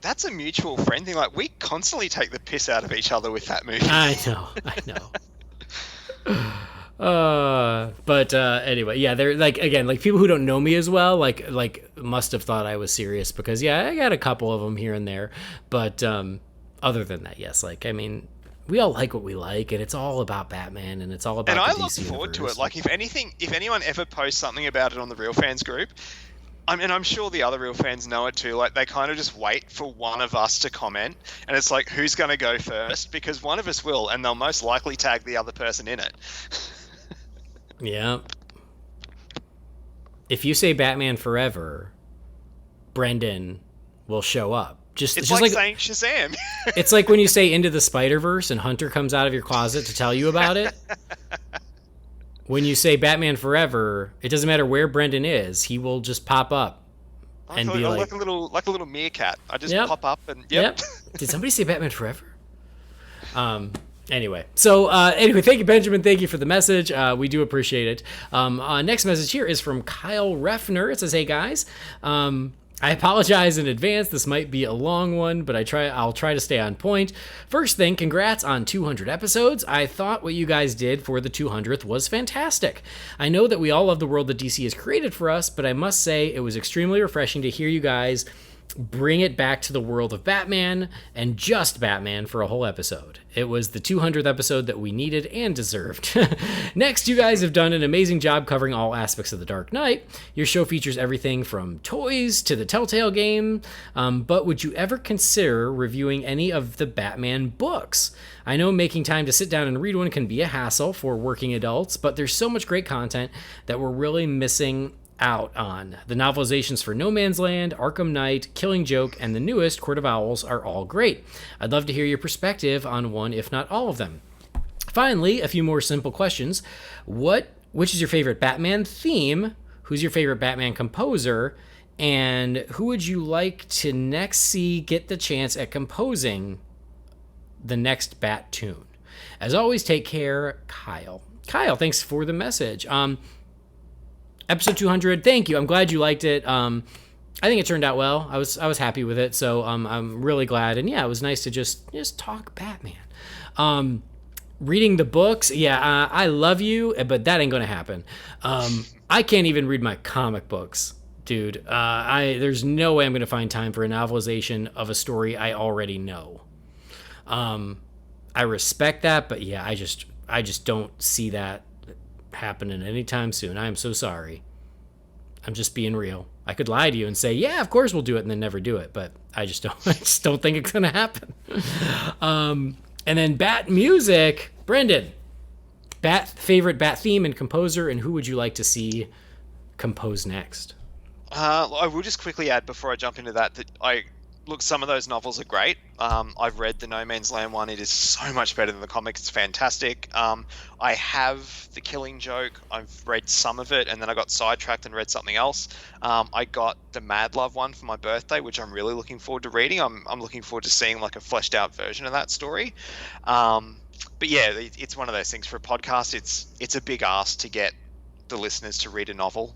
that's a mutual friend thing. Like, we constantly take the piss out of each other with that movie. I know. But anyway, yeah, they're again, people who don't know me as well, must have thought I was serious because, I got a couple of them here and there. But, other than that, yes, we all like what we like, and it's all about Batman, and it's all about the DC universe. And I look forward to it. Like, if anyone ever posts something about it on the Real Fans group, and I'm sure the other Real Fans know it too, they kind of just wait for one of us to comment, and it's like, who's going to go first? Because one of us will, and they'll most likely tag the other person in it. Yeah. If you say Batman Forever, Brendan will show up. It's just like saying Shazam. It's like when you say Into the Spider-Verse and Hunter comes out of your closet to tell you about it. When you say Batman Forever, it doesn't matter where Brendan is, he will just pop up and be like a little meerkat. I just pop up and yep. Did somebody say Batman Forever? Anyway, thank you, Benjamin. Thank you for the message. We do appreciate it. Next message here is from Kyle Refner. It says, "Hey guys, I apologize in advance. This might be a long one, but I'll try to stay on point. First thing, congrats on 200 episodes. I thought what you guys did for the 200th was fantastic. I know that we all love the world that DC has created for us, but I must say it was extremely refreshing to hear you guys bring it back to the world of Batman and just Batman for a whole episode. It was the 200th episode that we needed and deserved. Next, you guys have done an amazing job covering all aspects of The Dark Knight. Your show features everything from toys to the Telltale game, but would you ever consider reviewing any of the Batman books? I know making time to sit down and read one can be a hassle for working adults, but there's so much great content that we're really missing out on. The novelizations for No Man's Land, Arkham Knight, Killing Joke, and the newest, Court of Owls, are all great. I'd love to hear your perspective on one, if not all of them. Finally, a few more simple questions. Which is your favorite Batman theme? Who's your favorite Batman composer? And who would you like to next see get the chance at composing the next Bat tune? As always, take care, Kyle. Kyle, thanks for the message. Episode 200, thank you. I'm glad you liked it. I think it turned out well. I was happy with it, so I'm really glad. And yeah, it was nice to just talk Batman. Reading the books, I love you, but that ain't gonna happen. I can't even read my comic books, dude. There's no way I'm gonna find time for a novelization of a story I already know. I respect that, but yeah, I just don't see that happening anytime soon. I am so sorry. I'm just being real. I could lie to you and say, yeah, of course we'll do it, and then never do it, but I just don't think it's gonna happen. And then Bat music, Brendan. Favorite Bat theme and composer, and who would you like to see compose next? I will just quickly add before I jump into that look, some of those novels are great. I've read the No Man's Land one. It is so much better than the comics. It's fantastic. I have The Killing Joke. I've read some of it, and then I got sidetracked and read something else. I got the Mad Love one for my birthday, which I'm really looking forward to reading. I'm looking forward to seeing a fleshed out version of that story. but yeah, it's one of those things for a podcast. It's a big ask to get the listeners to read a novel.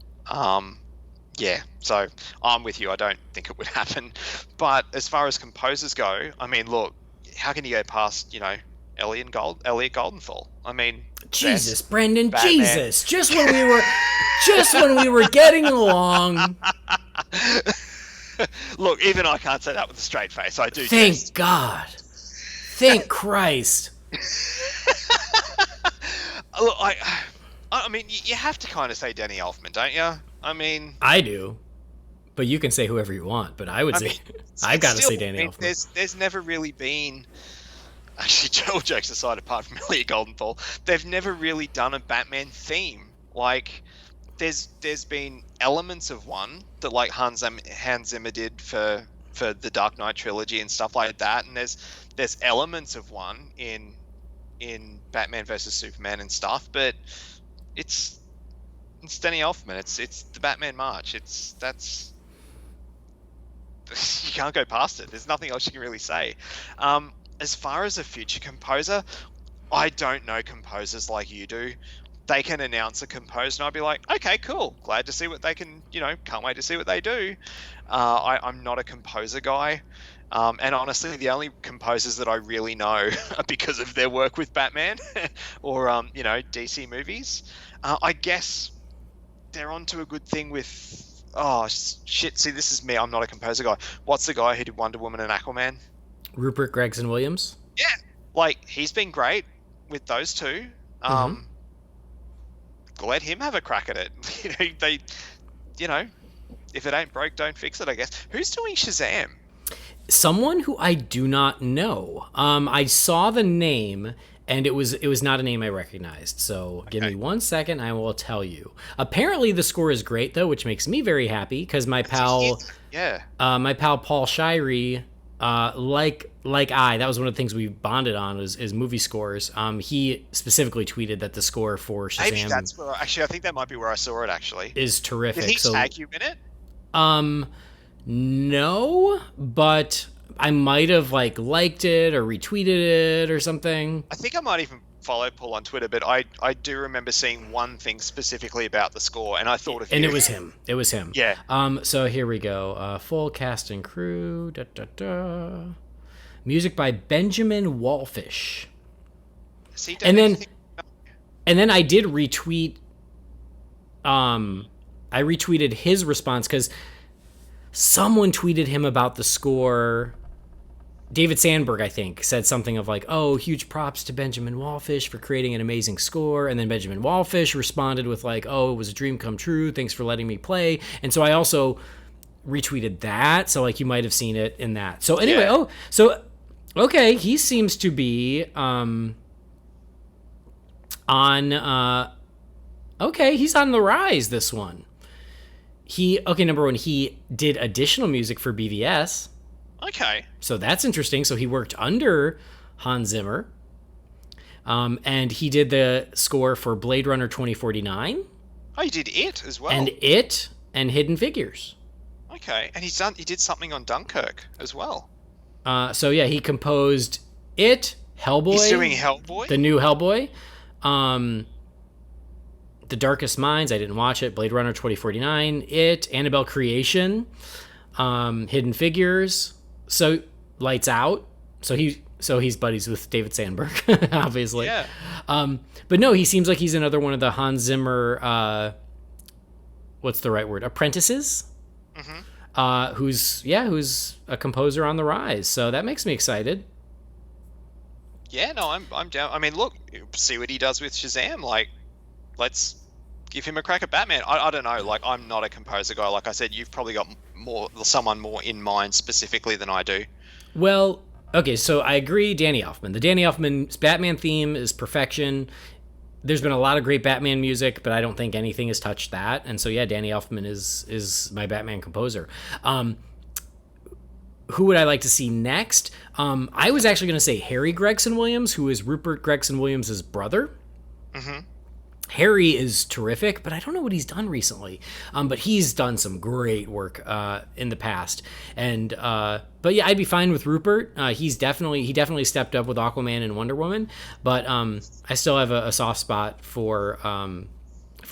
Yeah, so I'm with you. I don't think it would happen. But as far as composers go, I mean, look, how can you go past, Elliot Goldenthal? I mean, Jesus, Brendan, Batman. Jesus! Just when we were getting along. Look, even I can't say that with a straight face. I do. Thank God. Thank Christ. Look, I mean, you have to kind of say Danny Elfman, don't you? I mean, I do, but you can say whoever you want. But I would say I've got to say Danny Elfman. There's never really been. Actually, all jokes aside, apart from Elliot Goldenthal, they've never really done a Batman theme. Like, there's been elements of one that like Hans Zimmer did for the Dark Knight trilogy and stuff like that, and there's elements of one in Batman versus Superman and stuff, but it's Danny Elfman. It's the Batman March. That's you can't go past it. There's nothing else you can really say. As far as a future composer, I don't know composers like you do. They can announce a composer and I'd be like, okay, cool. Glad to see what they can, can't wait to see what they do. I'm not a composer guy. And honestly, the only composers that I really know are because of their work with Batman or, DC movies. I guess they're onto a good thing with, oh, shit, see, this is me. I'm not a composer guy. What's the guy who did Wonder Woman and Aquaman? Rupert Gregson-Williams? Yeah. Like, he's been great with those two. Let him have a crack at it. If it ain't broke, don't fix it, I guess. Who's doing Shazam? Someone who I do not know. I saw the name, and it was not a name I recognized. So give me 1 second, I will tell you. Apparently, the score is great though, which makes me very happy because my pal, my pal Paul Shirey, that was one of the things we bonded on is movie scores. He specifically tweeted that the score for Shazam. Maybe that's where I think that might be where I saw it. Actually, is terrific. Did he tag you in it? No, but I might have liked it or retweeted it or something. I think I might even follow Paul on Twitter, but I do remember seeing one thing specifically about the score, and I thought of you. And it was him. It was him. Yeah. So here we go. Full cast and crew. Music by Benjamin Wallfish. And then I did retweet. I retweeted his response because someone tweeted him about the score. David Sandberg, I think, said something of huge props to Benjamin Wallfish for creating an amazing score. And then Benjamin Wallfish responded with it was a dream come true. Thanks for letting me play. And so I also retweeted that. So you might have seen it in that. So anyway, okay, he seems to be he's on the rise, this one. Number one, he did additional music for BVS. Okay. So that's interesting. So he worked under Hans Zimmer. And he did the score for Blade Runner 2049. Oh, he did It as well. And It and Hidden Figures. Okay. And he did something on Dunkirk as well. He composed It, Hellboy. He's doing Hellboy? The new Hellboy. The Darkest Minds, I didn't watch it. Blade Runner 2049, It, Annabelle Creation, Hidden Figures. So Lights Out. So he's buddies with David Sandberg, obviously. Yeah. But no, he seems like he's another one of the Hans Zimmer. What's the right word? Apprentices. Mm-hmm. Who's a composer on the rise. So that makes me excited. Yeah, no, I'm down. I mean, look, see what he does with Shazam. Let's give him a crack at Batman. I don't know. I'm not a composer guy. Like I said, you've probably got someone more in mind specifically than I do. Well, okay, so I agree. Danny Elfman. The Danny Elfman's Batman theme is perfection. There's been a lot of great Batman music, but I don't think anything has touched that. And so, yeah, Danny Elfman is my Batman composer. Who would I like to see next? I was actually going to say Harry Gregson-Williams, who is Rupert Gregson-Williams' brother. Mm-hmm. Harry is terrific, but I don't know what he's done recently. But he's done some great work in the past. And but yeah, I'd be fine with Rupert. He definitely stepped up with Aquaman and Wonder Woman. But I still have a soft spot for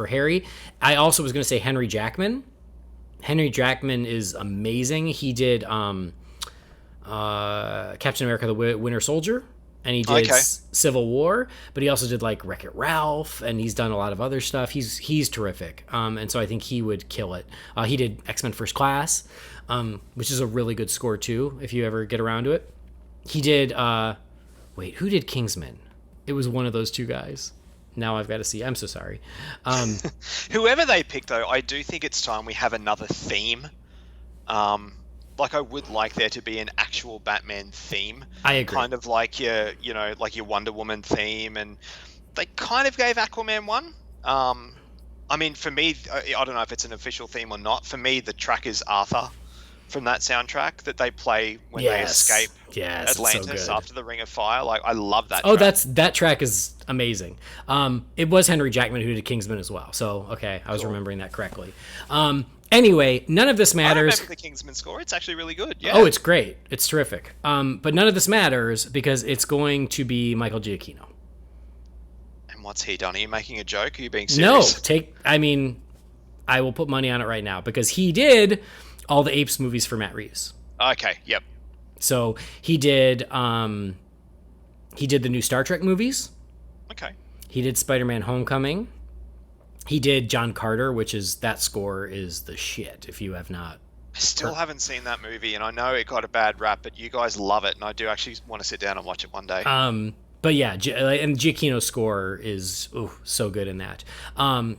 Harry. I also was going to say Henry Jackman. Henry Jackman is amazing. He did Captain America: The Winter Soldier. And he did Civil War, but he also did like Wreck-It Ralph, and he's done a lot of other stuff. He's terrific, and so I think he would kill it. He did X-Men First Class, which is a really good score too, if you ever get around to it. He did, who did Kingsman? It was one of those two guys. Now I've got to see. I'm so sorry. Whoever they pick, though, I do think it's time we have another theme. Like I would like there to be an actual Batman theme. I agree. Kind of like your Wonder Woman theme, and they kind of gave Aquaman one. I mean, for me, I don't know if it's an official theme or not. For me, the track is Arthur from that soundtrack that they play when they escape Atlantis after the Ring of Fire. Like, I love that track. That track is amazing. It was Henry Jackman who did Kingsman as well. So, okay, I was remembering that correctly. Anyway, none of this matters. I remember the Kingsman score. It's actually really good. Yeah. Oh, it's great. It's terrific. But none of this matters because it's going to be Michael Giacchino. And what's he done? Are you making a joke? Are you being serious? No, I will put money on it right now because he did all the Apes movies for Matt Reeves. Okay, yep. So he did the new Star Trek movies. Okay. He did Spider-Man: Homecoming. He did John Carter, that score is the shit if you have not. I still haven't seen that movie, and I know it got a bad rap, but you guys love it, and I do actually want to sit down and watch it one day. But yeah, and Giacchino's score is so good in that.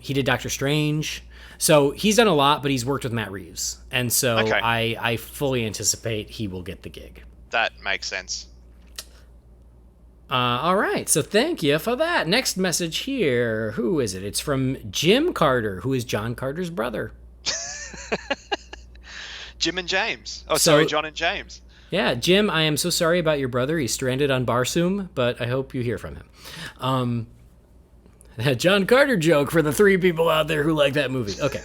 He did Doctor Strange. So he's done a lot, but he's worked with Matt Reeves. And so I fully anticipate he will get the gig. That makes sense. All right, so thank you for that. Next message here. Who is it? It's from Jim Carter, who is John Carter's brother. Jim and James. Oh, sorry, John and James. Yeah, Jim, I am so sorry about your brother. He's stranded on Barsoom, but I hope you hear from him. That John Carter joke for the 3 people out there who like that movie. Okay.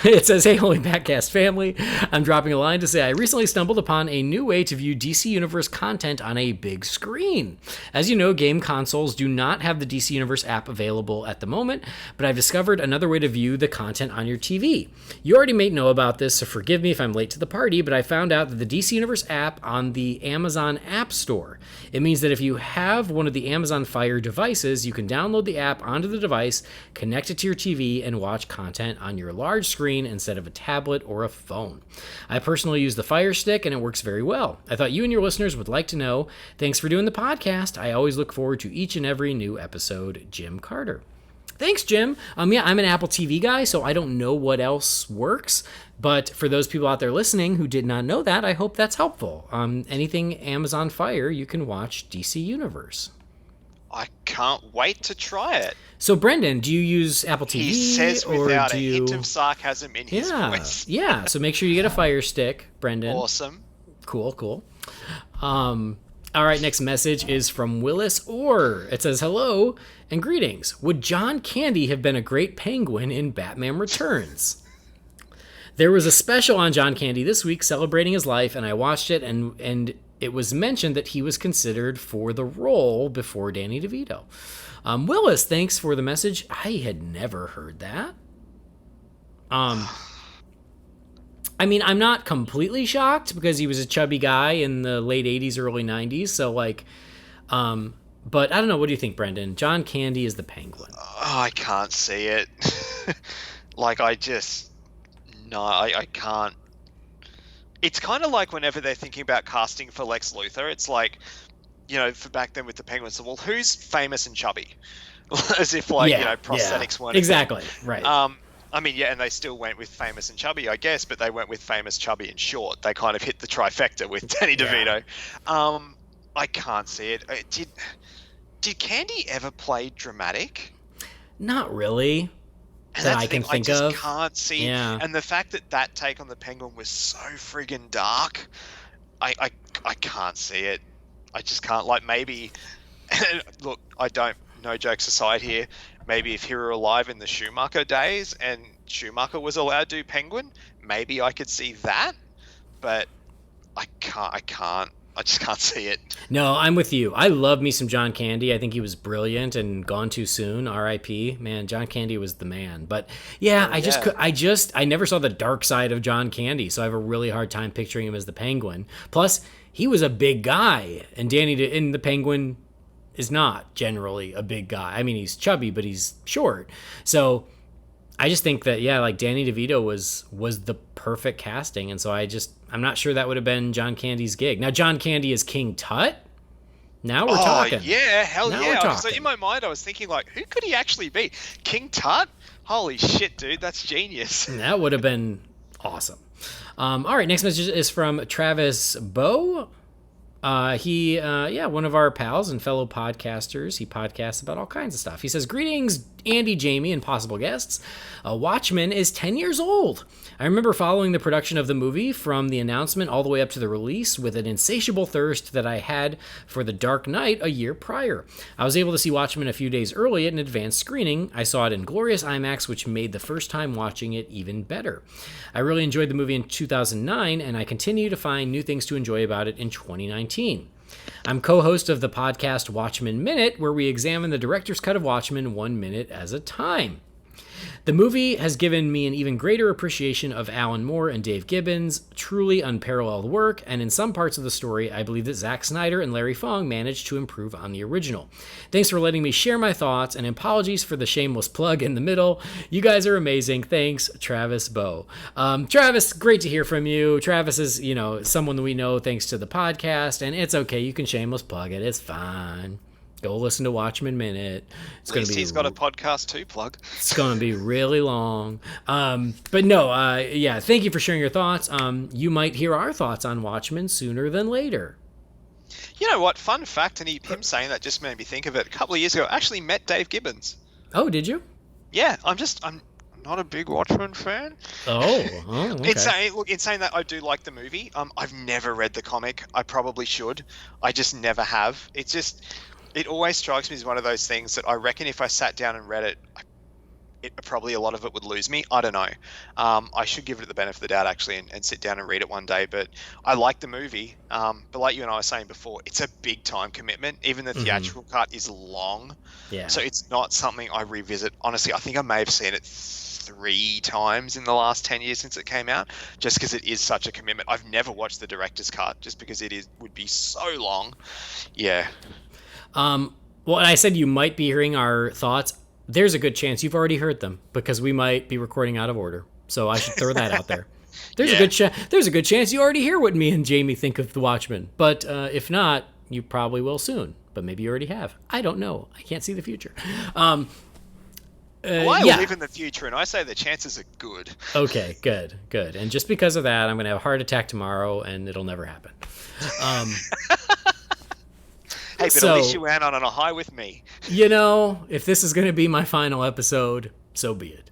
It says, "Hey, Holy BatCast family. I'm dropping a line to say I recently stumbled upon a new way to view DC Universe content on a big screen. As you know, game consoles do not have the DC Universe app available at the moment, but I've discovered another way to view the content on your TV. You already may know about this, so forgive me if I'm late to the party, but I found out that the DC Universe app on the Amazon App Store. It means that if you have one of the Amazon Fire devices, you can download the app onto the device, connect it to your TV, and watch content on your large screen instead of a tablet or a phone. I personally use the Fire Stick, and it works very well. I thought you and your listeners would like to know. Thanks for doing the podcast. I always look forward to each and every new episode. Jim Carter." Thanks, Jim. Yeah, I'm an Apple TV guy, so I don't know what else works. But for those people out there listening who did not know that, I hope that's helpful. Anything Amazon Fire, you can watch DC Universe. I can't wait to try it. So, Brendan, do you use Apple TV? He says without a hint of sarcasm in his voice. Yeah, so make sure you get a Fire Stick, Brendan. Awesome. Cool. All right, next message is from Willis Orr. It says, "Hello and greetings. Would John Candy have been a great penguin in Batman Returns? There was a special on John Candy this week celebrating his life, and I watched it, and it was mentioned that he was considered for the role before Danny DeVito." Willis, thanks for the message. I had never heard that. I mean, I'm not completely shocked because he was a chubby guy in the late 80s, early 90s. So, but I don't know. What do you think, Brendan? John Candy is the Penguin. Oh, I can't see it. I can't. It's kind of like whenever they're thinking about casting for Lex Luthor, it's like, for back then with the Penguins, well, who's famous and chubby? As if, prosthetics weren't. Exactly, right. And they still went with famous and chubby, I guess, but they went with famous, chubby, and short. They kind of hit the trifecta with Danny DeVito. I can't see it. Did Candy ever play dramatic? Not really. And that I can think of. I just can't see. Yeah. And the fact that take on the Penguin was so friggin' dark, I can't see it. I just can't. Maybe... Look, I don't no jokes aside here, maybe if he were alive in the Schumacher days and Schumacher was allowed to do Penguin, maybe I could see that. But I just can't see it. No, I'm with you. I love me some John Candy. I think he was brilliant and gone too soon. R.I.P. Man, John Candy was the man. But yeah, I never saw the dark side of John Candy, so I have a really hard time picturing him as the Penguin. Plus, he was a big guy, and the Penguin is not generally a big guy. I mean, he's chubby, but he's short. So I just think that, yeah, like Danny DeVito was the perfect casting. And so I'm not sure that would have been John Candy's gig. Now, John Candy is King Tut. Now we're talking. Yeah, hell now yeah. So in my mind, I was thinking, like, who could he actually be? King Tut? Holy shit, dude. That's genius. That would have been awesome. All right, next message is from Travis Bowe. One of our pals and fellow podcasters. He podcasts about all kinds of stuff. He says, "Greetings, Andy, Jamie, and possible guests. Watchmen is 10 years old. I remember following the production of the movie from the announcement all the way up to the release with an insatiable thirst that I had for The Dark Knight a year prior. I was able to see Watchmen a few days early at an advanced screening. I saw it in glorious IMAX, which made the first time watching it even better. I really enjoyed the movie in 2009, and I continue to find new things to enjoy about it in 2019. I'm co-host of the podcast Watchmen Minute, where we examine the director's cut of Watchmen 1 minute at a time. The movie has given me an even greater appreciation of Alan Moore and Dave Gibbons' truly unparalleled work, and in some parts of the story, I believe that Zack Snyder and Larry Fong managed to improve on the original. Thanks for letting me share my thoughts, and apologies for the shameless plug in the middle. You guys are amazing. Thanks, Travis Bowe." Travis, great to hear from you. Travis is, someone that we know thanks to the podcast, and it's okay. You can shameless plug it. It's fine. Go listen to Watchmen Minute. At least he's got a podcast to plug. It's going to be really long. But no, thank you for sharing your thoughts. You might hear our thoughts on Watchmen sooner than later. You know what? Fun fact, and him saying that just made me think of it. A couple of years ago, I actually met Dave Gibbons. Oh, did you? Yeah, I'm not a big Watchmen fan. Oh, okay. In saying that, I do like the movie. I've never read the comic. I probably should. I just never have. It always strikes me as one of those things that I reckon if I sat down and read it, probably a lot of it would lose me. I don't know. I should give it the benefit of the doubt, actually, and sit down and read it one day. But I like the movie. But like you and I were saying before, it's a big time commitment. Even the theatrical cut is long. Yeah. So it's not something I revisit. Honestly, I think I may have seen it 3 times in the last 10 years since it came out, just because it is such a commitment. I've never watched the director's cut just because would be so long. Yeah. Well, and I said you might be hearing our thoughts. There's a good chance you've already heard them because we might be recording out of order. So I should throw that out there. There's a good chance you already hear what me and Jamie think of The Watchmen. But if not, you probably will soon. But maybe you already have. I don't know. I can't see the future. I live in the future, and I say the chances are good. Okay, good. And just because of that, I'm going to have a heart attack tomorrow, and it'll never happen. Hey, but at least you went on a high with me. If this is going to be my final episode, so be it.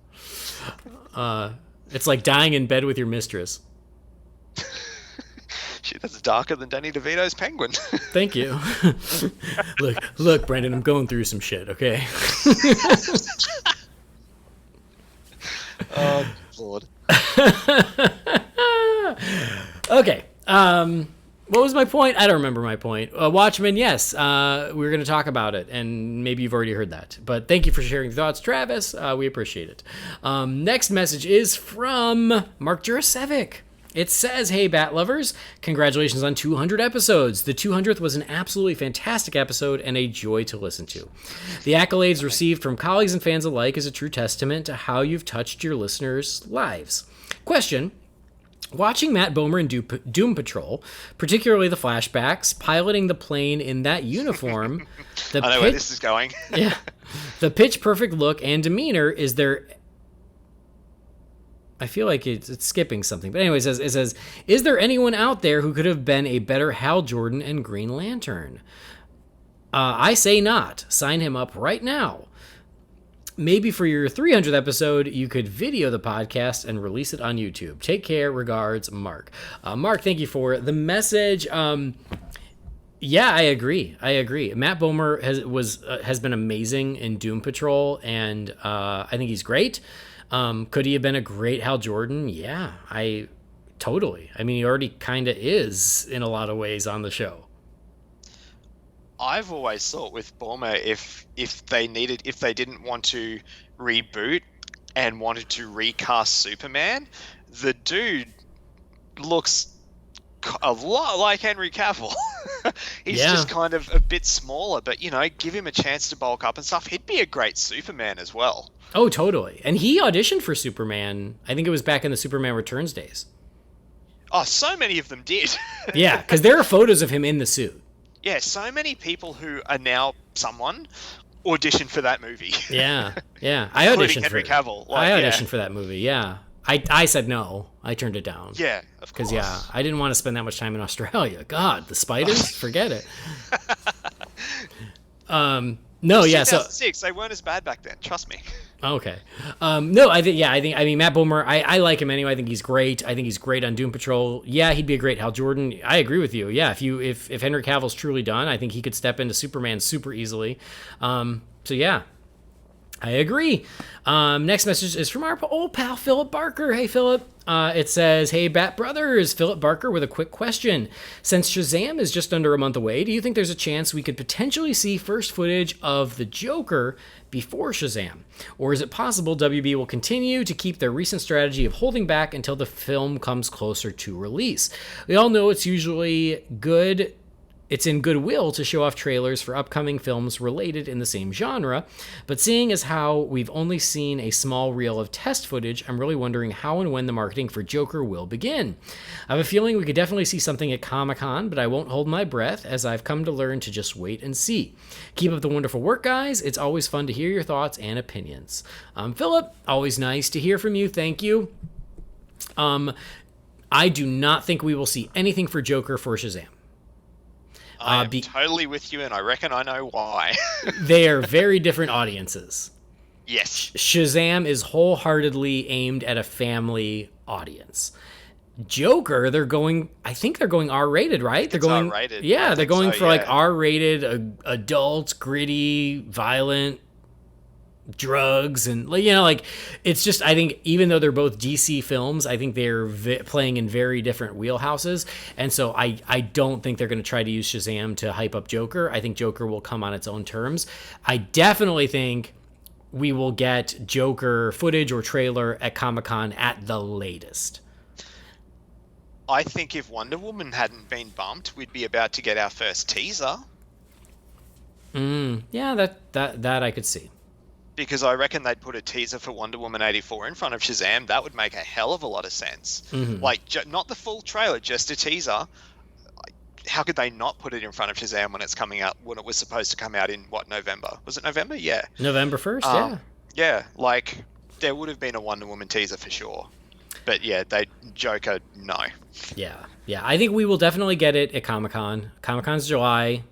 It's like dying in bed with your mistress. Shit, that's darker than Danny DeVito's Penguin. Thank you. Look, Brandon, I'm going through some shit, okay? Oh, Lord. Okay. What was my point? I don't remember my point. Watchmen, yes. We're going to talk about it, and maybe you've already heard that. But thank you for sharing your thoughts, Travis. We appreciate it. Next message is from Mark Jurasevic. It says, "Hey, Bat Lovers, congratulations on 200 episodes. The 200th was an absolutely fantastic episode and a joy to listen to. The accolades received from colleagues and fans alike is a true testament to how you've touched your listeners' lives. Question: watching Matt Bomer in Doom Patrol, particularly the flashbacks, piloting the plane in that uniform, I know where this is going. Yeah, the pitch perfect look and demeanor. Is there? I feel like it's skipping something, but anyways, it says, is there anyone out there who could have been a better Hal Jordan and Green Lantern? I say not. Sign him up right now. Maybe for your 300th episode, you could video the podcast and release it on YouTube. Take care. Regards, Mark. Mark, thank you for the message. Yeah, I agree. Matt Bomer has been amazing in Doom Patrol, and I think he's great. Could he have been a great Hal Jordan? Yeah, totally. I mean, he already kind of is in a lot of ways on the show. I've always thought with Bomer, if they didn't want to reboot and wanted to recast Superman, the dude looks a lot like Henry Cavill. He's just kind of a bit smaller, but give him a chance to bulk up and stuff. He'd be a great Superman as well. Oh, totally. And he auditioned for Superman. I think it was back in the Superman Returns days. Oh, so many of them did. Yeah, because there are photos of him in the suit. Yeah, so many people who are now someone auditioned for that movie. Yeah. I Including auditioned Henry for Cavill. I auditioned for that movie. Yeah. I said no. I turned it down. Yeah, of course. Because I didn't want to spend that much time in Australia. God, the spiders, forget it. No, yeah. 2006, they weren't as bad back then. Trust me. Okay. No, I mean, Matt Bomer, I like him anyway. I think he's great. I think he's great on Doom Patrol. Yeah, he'd be a great Hal Jordan. I agree with you. Yeah, if Henry Cavill's truly done, I think he could step into Superman super easily. So yeah, I agree. Next message is from our old pal Philip Barker. Hey, Philip. It says, "Hey, Bat Brothers, Philip Barker with a quick question. Since Shazam is just under a month away, do you think there's a chance we could potentially see first footage of the Joker before Shazam? Or is it possible WB will continue to keep their recent strategy of holding back until the film comes closer to release? We all know it's usually good. It's in goodwill to show off trailers for upcoming films related in the same genre, but seeing as how we've only seen a small reel of test footage, I'm really wondering how and when the marketing for Joker will begin. I have a feeling we could definitely see something at Comic-Con, but I won't hold my breath as I've come to learn to just wait and see. Keep up the wonderful work, guys. It's always fun to hear your thoughts and opinions." Philip, always nice to hear from you. Thank you. I do not think we will see anything for Joker for Shazam. I am totally with you, and I reckon I know why. They are very different audiences. Yes. Shazam is wholeheartedly aimed at a family audience. Joker, I think they're going R-rated, right? They're going R-rated. Yeah, they're going for like yeah. R-rated, adult, gritty, violent, drugs, and like it's just, I think even though they're both DC films, I think they're playing in very different wheelhouses, and so I don't think they're going to try to use Shazam to hype up Joker. I think Joker will come on its own terms. I definitely think we will get Joker footage or trailer at Comic-Con at the latest. I think if Wonder Woman hadn't been bumped, we'd be about to get our first teaser. Yeah, that I could see. Because I reckon they'd put a teaser for Wonder Woman 84 in front of Shazam. That would make a hell of a lot of sense. Mm-hmm. Like, not the full trailer, just a teaser. How could they not put it in front of Shazam when it's coming out, when it was supposed to come out in, November? Was it November? Yeah. November 1st, yeah. Yeah, like, there would have been a Wonder Woman teaser for sure. But yeah, Joker, no. Yeah. I think we will definitely get it at Comic-Con. Comic-Con's July,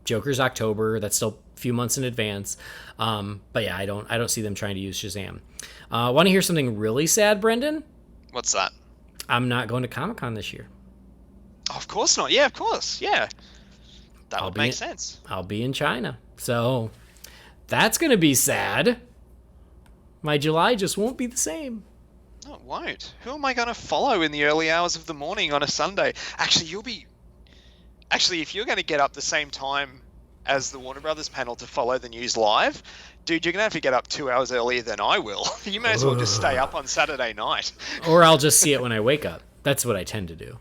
Joker's October. That's still a few months in advance. But yeah, I don't see them trying to use Shazam. Want to hear something really sad, Brendan? What's that? I'm not going to Comic-Con this year. Oh, of course not. Yeah, of course. Yeah. That would make sense. I'll be in China. So that's going to be sad. My July just won't be the same. No, it won't. Who am I going to follow in the early hours of the morning on a Sunday? Actually, if you're going to get up the same time as the Warner Brothers panel to follow the news live, dude, you're going to have to get up 2 hours earlier than I will. You may as well just stay up on Saturday night. Or I'll just see it when I wake up. That's what I tend to do.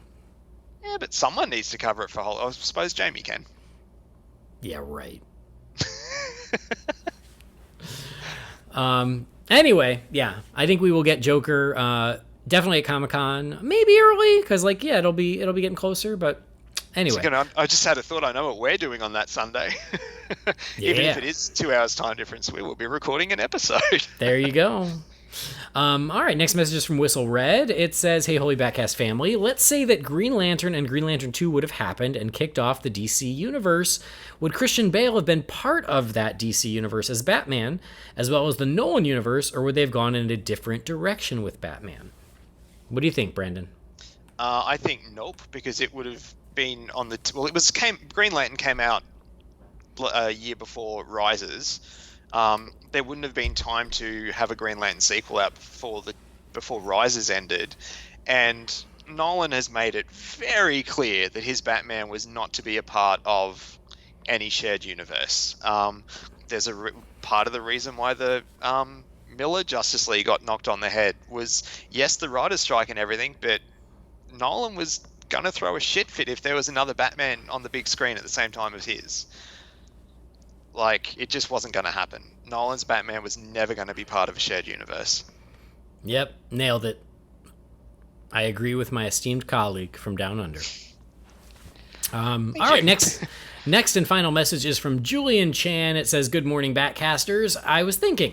Yeah, but someone needs to cover it for I suppose Jamie can. Yeah, right. Anyway, yeah, I think we will get Joker definitely at Comic-Con, maybe early, because it'll be getting closer. But anyway, I just had a thought. I know what we're doing on that Sunday. Even if it is 2 hours time difference, we will be recording an episode. There you go. All right, next message is from Whistle Red. It says, "Hey, Holy BatCast family, let's say that Green Lantern and Green Lantern 2 would have happened and kicked off the DC universe. Would Christian Bale have been part of that DC universe as Batman, as well as the Nolan universe, or would they have gone in a different direction with Batman?" What do you think, Brandon? I think nope, because it would have been on the Green Lantern came out a year before Rises. There wouldn't have been time to have a Green Lantern sequel out before Rises ended, and Nolan has made it very clear that his Batman was not to be a part of any shared universe. There's part of the reason why the Miller Justice League got knocked on the head was, yes, the writer's strike and everything, but Nolan was gonna throw a shit fit if there was another Batman on the big screen at the same time as his. Like, it just wasn't gonna happen. Nolan's Batman was never gonna be part of a shared universe. Yep, nailed it. I agree with my esteemed colleague from Down Under. All right, next and final message is from Julian Chan. It says, "Good morning, Batcasters. I was thinking,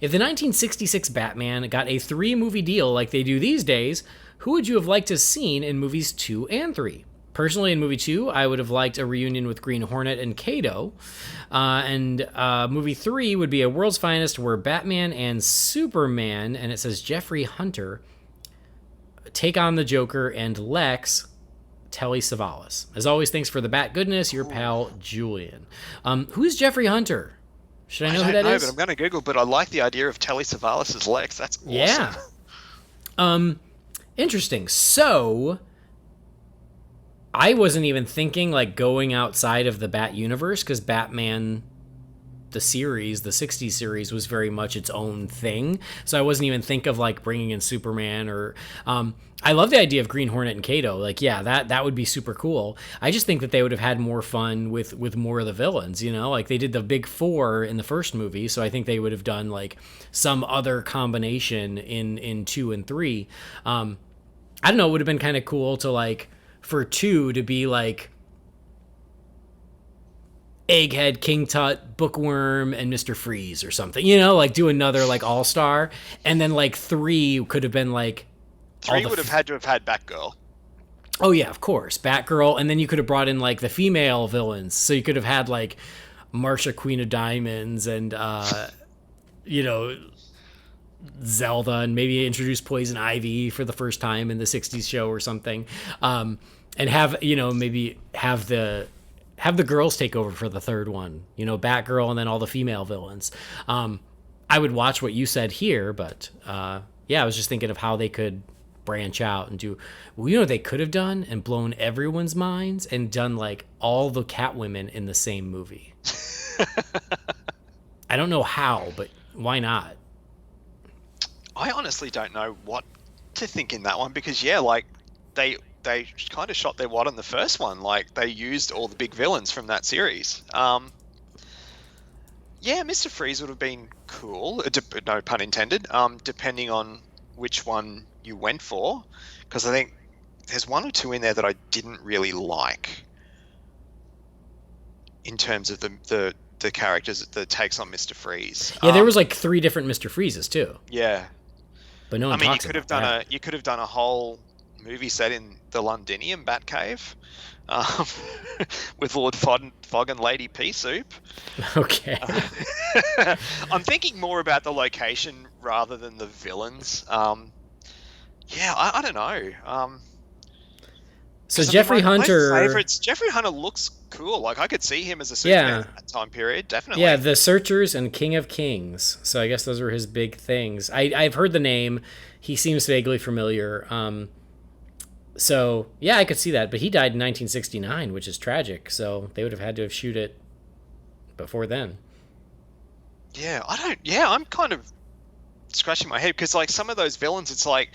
if the 1966 Batman got a 3-movie deal like they do these days, who would you have liked to have seen in movies 2 and 3? Personally, in movie 2, I would have liked a reunion with Green Hornet and Kato. And movie 3 would be A World's Finest, where Batman and Superman," and it says Jeffrey Hunter, "take on the Joker and Lex, Telly Savalas. As always, thanks for the bat goodness, your pal Julian." Who's Jeffrey Hunter? Should I know who that is? I don't know, but I'm going to Google, but I like the idea of Telly Savalas as Lex. That's awesome. Yeah. Interesting. So, I wasn't even thinking like going outside of the Bat universe, because Batman, the series, the 60s series, was very much its own thing. So I wasn't even think of like bringing in Superman or I love the idea of Green Hornet and Kato. Like, yeah, that would be super cool. I just think that they would have had more fun with more of the villains, you know? Like, they did the big 4 in the first movie, so I think they would have done like some other combination in 2 and 3. I don't know, it would have been kind of cool to like for 2 to be like Egghead, King Tut, Bookworm, and Mr. Freeze or something, you know, like do another like all-star, and then like 3 could have been like 3 would have had to have had Batgirl. Oh yeah, of course, Batgirl, and then you could have brought in like the female villains, so you could have had like Marsha, Queen of Diamonds, and you know, Zelda, and maybe introduce Poison Ivy for the first time in the 60s show or something, and have, you know, maybe have the girls take over for the third one, you know, Batgirl and then all the female villains. I would watch what you said here, but yeah, I was just thinking of how they could branch out and do, well, you know what they could have done and blown everyone's minds and done like all the Catwomen in the same movie. I don't know how, but why not? I honestly don't know what to think in that one, because yeah, like they kind of shot their wad on the first one. Like, they used all the big villains from that series. Yeah, Mr. Freeze would have been cool, no pun intended, depending on which one you went for, because I think there's 1 or 2 in there that I didn't really like in terms of the characters that takes on Mr. Freeze. Yeah, there was like 3 different Mr. Freezes too. Yeah, but no one talks you could have about done that. you could have done a whole movie set in the Londinium Batcave, with Lord Fog and Lady Pea Soup. Okay. I'm thinking more about the location rather than the villains. Yeah, I don't know. So Jeffrey Hunter, my favorites. Jeffrey Hunter looks cool. Like, I could see him as a Superman at that time period, definitely. Yeah, The Searchers and King of Kings. So I guess those were his big things. I've heard the name. He seems vaguely familiar. So yeah, I could see that. But he died in 1969, which is tragic. So they would have had to have shoot it before then. Yeah, I'm kind of scratching my head, because like some of those villains, it's like,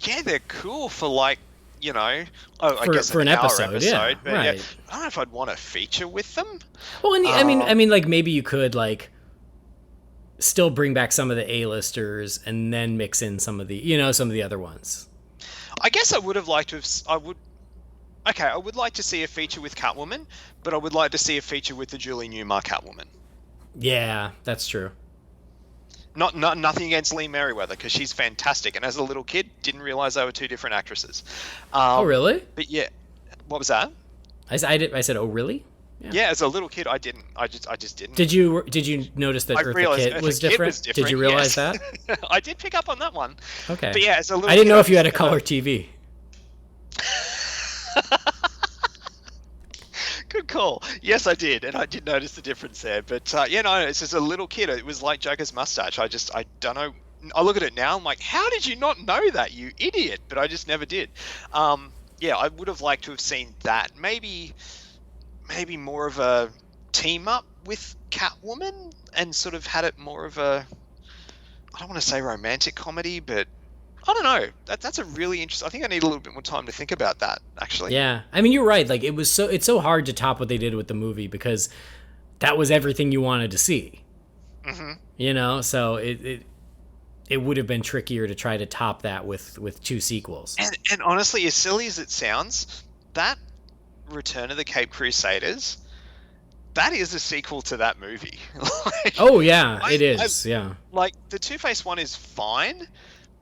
yeah, they're cool for like, you know, I guess for an episode, yeah, but right. yeah, I don't know if I'd want to feature with them. Well, and I mean, like maybe you could like still bring back some of the A-listers and then mix in some of the, you know, some of the other ones. I guess I would have liked to have. I would like to see a feature with Catwoman, but I would like to see a feature with the Julie Newmar Catwoman. Yeah, that's true. Nothing against Lee Merriweather, because she's fantastic, and as a little kid, didn't realize they were 2 different actresses. Oh, really? But yeah, what was that? I said, oh, really? Yeah, as a little kid, I didn't. I just didn't. Did you notice that Eartha Kitt was different? Did you realize that? I did pick up on that one. Okay. But yeah, as a little I didn't kid, know if you had a color TV. Cool. Yes, I did, and I did notice the difference there. But it's just a little kid. It was like Joker's mustache. I don't know. I look at it now. I'm like, how did you not know that, you idiot? But I just never did. I would have liked to have seen that. Maybe more of a team up with Catwoman, and sort of had it more of a, I don't want to say romantic comedy, but I don't know. That's a really interesting. I think I need a little bit more time to think about that, actually. Yeah, I mean, you're right. Like, it's so hard to top what they did with the movie, because that was everything you wanted to see. Mm-hmm. So it would have been trickier to try to top that with two sequels. And honestly, as silly as it sounds, that Return of the Cape Crusaders, that is a sequel to that movie. It is. Like, the Two-Face one is fine,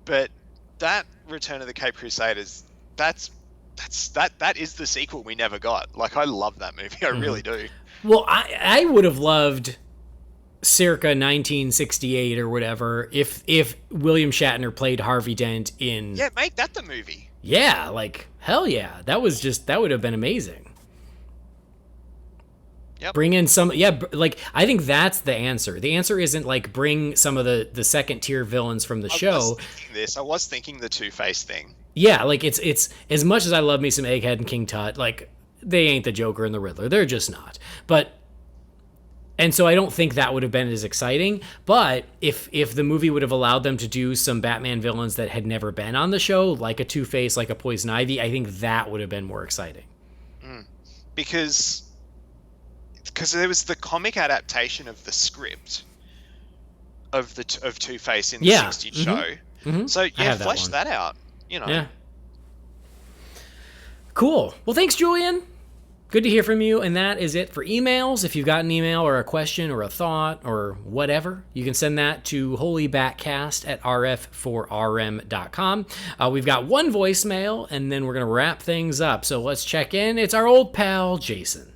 but that Return of the Cape Crusaders, that is the sequel we never got. Like, I love that movie. I really do. Well, I would have loved circa 1968 or whatever if William Shatner played Harvey Dent in... Yeah, make that the movie. Yeah, like, hell yeah. That would have been amazing. Yep. Bring in some... Yeah, like, I think that's the answer. The answer isn't, like, bring some of the second-tier villains from the show. I was thinking the Two-Face thing. Yeah, like, it's as much as I love me some Egghead and King Tut, like, they ain't the Joker and the Riddler. They're just not. And so I don't think that would have been as exciting. But if the movie would have allowed them to do some Batman villains that had never been on the show, like a Two-Face, like a Poison Ivy, I think that would have been more exciting. Because there was the comic adaptation of the script of Two-Face in the 60s show. Mm-hmm. So flesh that out. Yeah. Cool. Well, thanks, Julian. Good to hear from you, and that is it for emails. If you've got an email or a question or a thought or whatever, you can send that to holybatcast@rf4rm.com. We've got one voicemail, and then we're going to wrap things up. So let's check in. It's our old pal, Jason.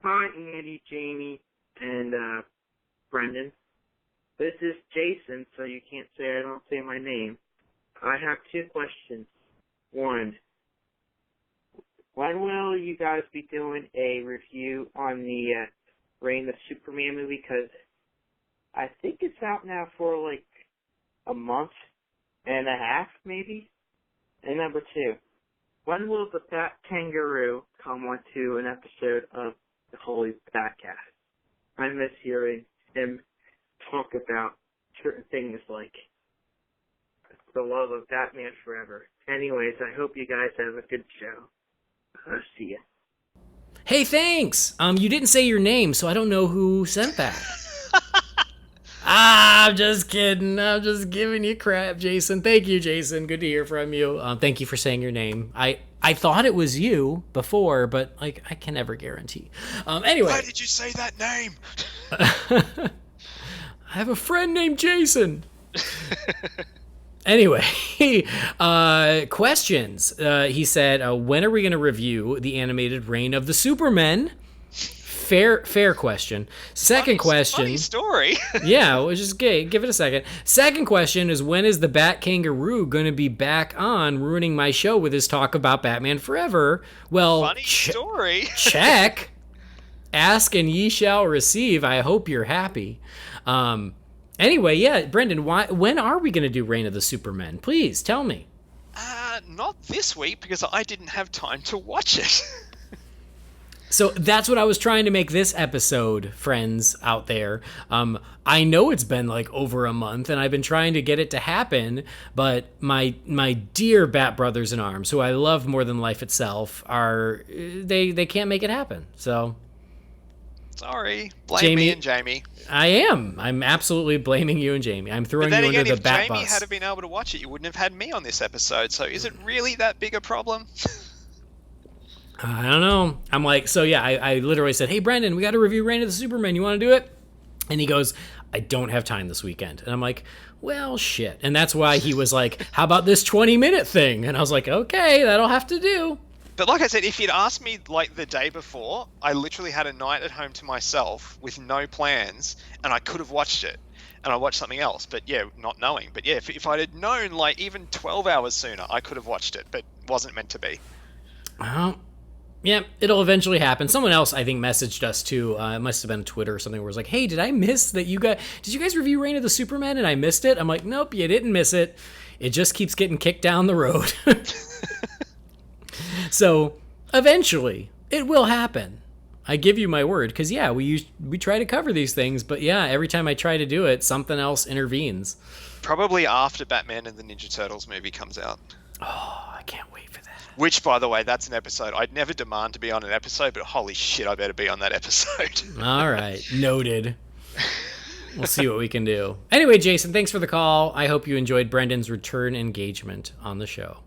Hi, Andy, Jamie, and Brendan. This is Jason, so you can't say I don't say my name. I have two questions. One, when will you guys be doing a review on the Reign of Superman movie? Because I think it's out now for like a month and a half, maybe. And number two, when will the Bat Kangaroo come onto an episode of the Holy BatCast? I miss hearing him talk about certain things like the love of Batman Forever. Anyways, I hope you guys have a good show. See ya. Hey, thanks. You didn't say your name, so I don't know who sent that. I'm just kidding. I'm just giving you crap, Jason. Thank you, Jason. Good to hear from you. Thank you for saying your name. I thought it was you before, but like I can never guarantee. Anyway. Why did you say that name? I have a friend named Jason. Anyway, questions. He said, when are we going to review the animated Reign of the Supermen? Fair question. Second question. Funny story. Yeah, we'll just give it a second. Second question is, when is the Bat Kangaroo going to be back on, ruining my show with his talk about Batman Forever? Well, funny story. Check. Ask and ye shall receive. I hope you're happy. Anyway, yeah, Brendan, when are we going to do Reign of the Supermen? Please, tell me. Not this week, because I didn't have time to watch it. So that's what I was trying to make this episode, friends out there. I know it's been like over a month, and I've been trying to get it to happen, but my dear Bat Brothers in Arms, who I love more than life itself, they can't make it happen. So... Sorry. Blame me and Jamie. I am. I'm absolutely blaming you and Jamie. I'm throwing you under the bat bus. If Jamie had been able to watch it, you wouldn't have had me on this episode. So is it really that big a problem? I don't know. I'm like, so yeah, I literally said, hey, Brendan, we got to review Reign of the Supermen. You want to do it? And he goes, I don't have time this weekend. And I'm like, well, shit. And that's why he was like, how about this 20-minute thing? And I was like, okay, that'll have to do. But like I said, if you'd asked me like the day before, I literally had a night at home to myself with no plans, and I could have watched it. And I watched something else, but yeah, not knowing. But yeah, if I had known like even 12 hours sooner, I could have watched it, but wasn't meant to be. Well, Yeah, it'll eventually happen. Someone else, I think, messaged us too. It must have been Twitter or something where it was like, hey, did I miss that did you guys review Reign of the Supermen and I missed it? I'm like, nope, you didn't miss it. It just keeps getting kicked down the road. So eventually it will happen. I give you my word. Because, yeah, we try to cover these things. But, yeah, every time I try to do it, something else intervenes. Probably after Batman and the Ninja Turtles movie comes out. Oh, I can't wait for that. Which, by the way, that's an episode. I'd never demand to be on an episode, but holy shit, I better be on that episode. All right. Noted. We'll see what we can do. Anyway, Jason, thanks for the call. I hope you enjoyed Brendan's return engagement on the show.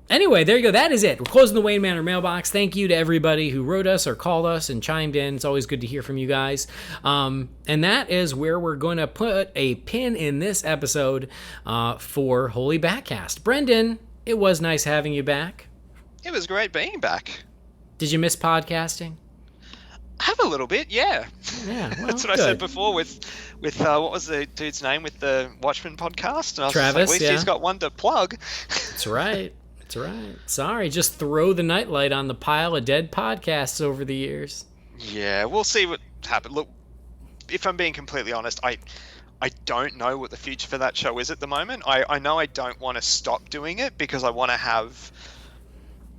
Anyway, there you go. That is it. We're closing the Wayne Manor mailbox. Thank you to everybody who wrote us or called us and chimed in. It's always good to hear from you guys. And that is where we're going to put a pin in this episode for Holy BatCast. Brendan, it was nice having you back. It was great being back. Did you miss podcasting? I have a little bit, yeah. Yeah, well, that's what I said before with what was the dude's name with the Watchmen podcast? And I was Travis, like, at least yeah. he's got one to plug. That's right. That's right. Sorry, just throw the nightlight on the pile of dead podcasts over the years. Yeah, we'll see what happens. Look, if I'm being completely honest, I don't know what the future for that show is at the moment. I know I don't want to stop doing it because I want to have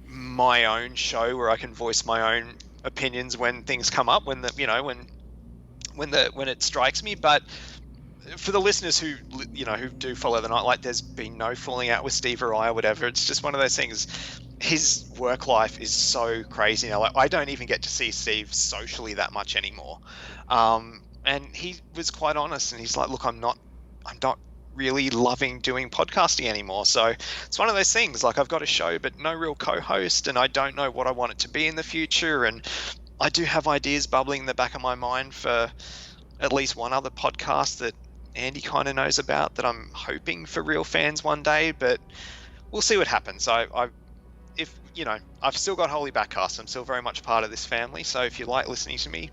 my own show where I can voice my own opinions when things come up, when it strikes me. But for the listeners who do follow the Nightlight, there's been no falling out with Steve or I or whatever. It's just one of those things. His work life is so crazy now. Like, I don't even get to see Steve socially that much anymore. And he was quite honest, and he's like, look, I'm not really loving doing podcasting anymore. So it's one of those things, like, I've got a show but no real co-host, and I don't know what I want it to be in the future. And I do have ideas bubbling in the back of my mind for at least one other podcast that Andy kind of knows about that I'm hoping for real fans one day, but we'll see what happens. I've still got Holy BatCast. I'm still very much part of this family. So if you like listening to me,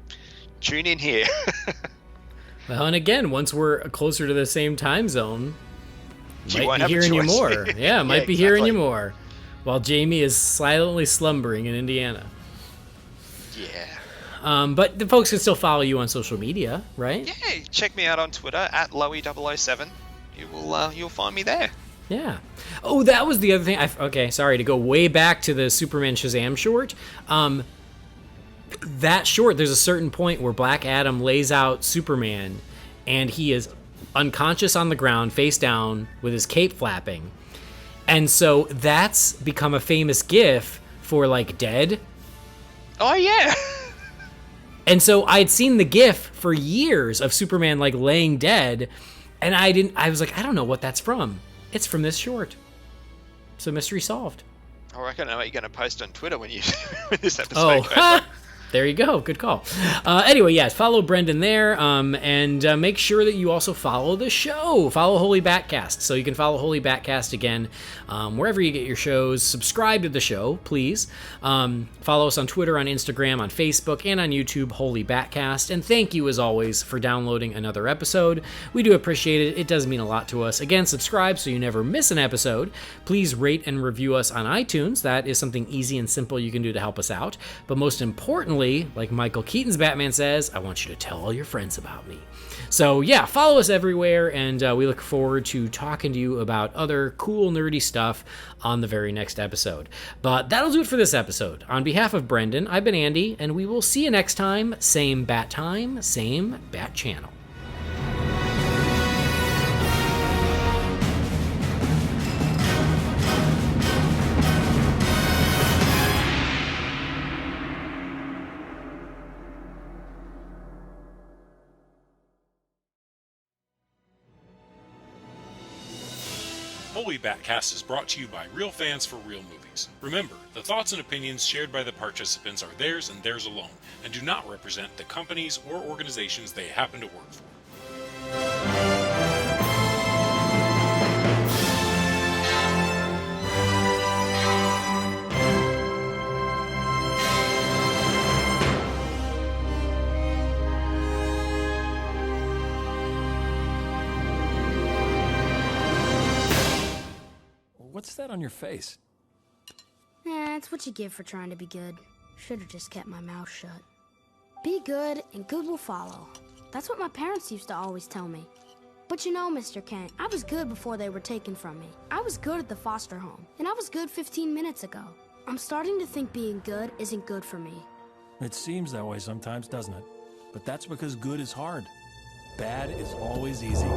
tune in here. Well, and again, once we're closer to the same time zone, You might won't be have a hearing you choice. more. Yeah, might Yeah, be hearing you exactly. more. While Jamie is silently slumbering in Indiana. Yeah. But the folks can still follow you on social media, right? Yeah, check me out on Twitter at Loey007. You'll find me there. Yeah. Oh, that was the other thing. Okay, sorry to go way back to the Superman Shazam short. That short, there's a certain point where Black Adam lays out Superman, and he is unconscious on the ground, face down, with his cape flapping. And so that's become a famous GIF for, like, Dead. Oh, yeah. And so I'd seen the GIF for years of Superman, like, laying dead, and I was like, I don't know what that's from. It's from this short. So mystery solved. I reckon I know what you're going to post on Twitter when this episode goes Oh, up. there you go. Good call. Anyway, yes, follow Brendan there, and make sure that you also follow the show. Follow Holy BatCast. So you can follow Holy BatCast again wherever you get your shows. Subscribe to the show, please. Follow us on Twitter, on Instagram, on Facebook, and on YouTube, Holy BatCast. And thank you, as always, for downloading another episode. We do appreciate it. It does mean a lot to us. Again, subscribe so you never miss an episode. Please rate and review us on iTunes. That is something easy and simple you can do to help us out. But most importantly, like Michael Keaton's Batman says, I want you to tell all your friends about me. So yeah, follow us everywhere, and we look forward to talking to you about other cool, nerdy stuff on the very next episode. But that'll do it for this episode. On behalf of Brendan, I've been Andy, and we will see you next time. Same bat time, same bat channel. Holy BatCast is brought to you by real fans for real movies. Remember, the thoughts and opinions shared by the participants are theirs and theirs alone, and do not represent the companies or organizations they happen to work for. What's that on your face? It's what you get for trying to be good. Should've just kept my mouth shut. Be good, and good will follow. That's what my parents used to always tell me. But you know, Mr. Kent, I was good before they were taken from me. I was good at the foster home, and I was good 15 minutes ago. I'm starting to think being good isn't good for me. It seems that way sometimes, doesn't it? But that's because good is hard. Bad is always easy.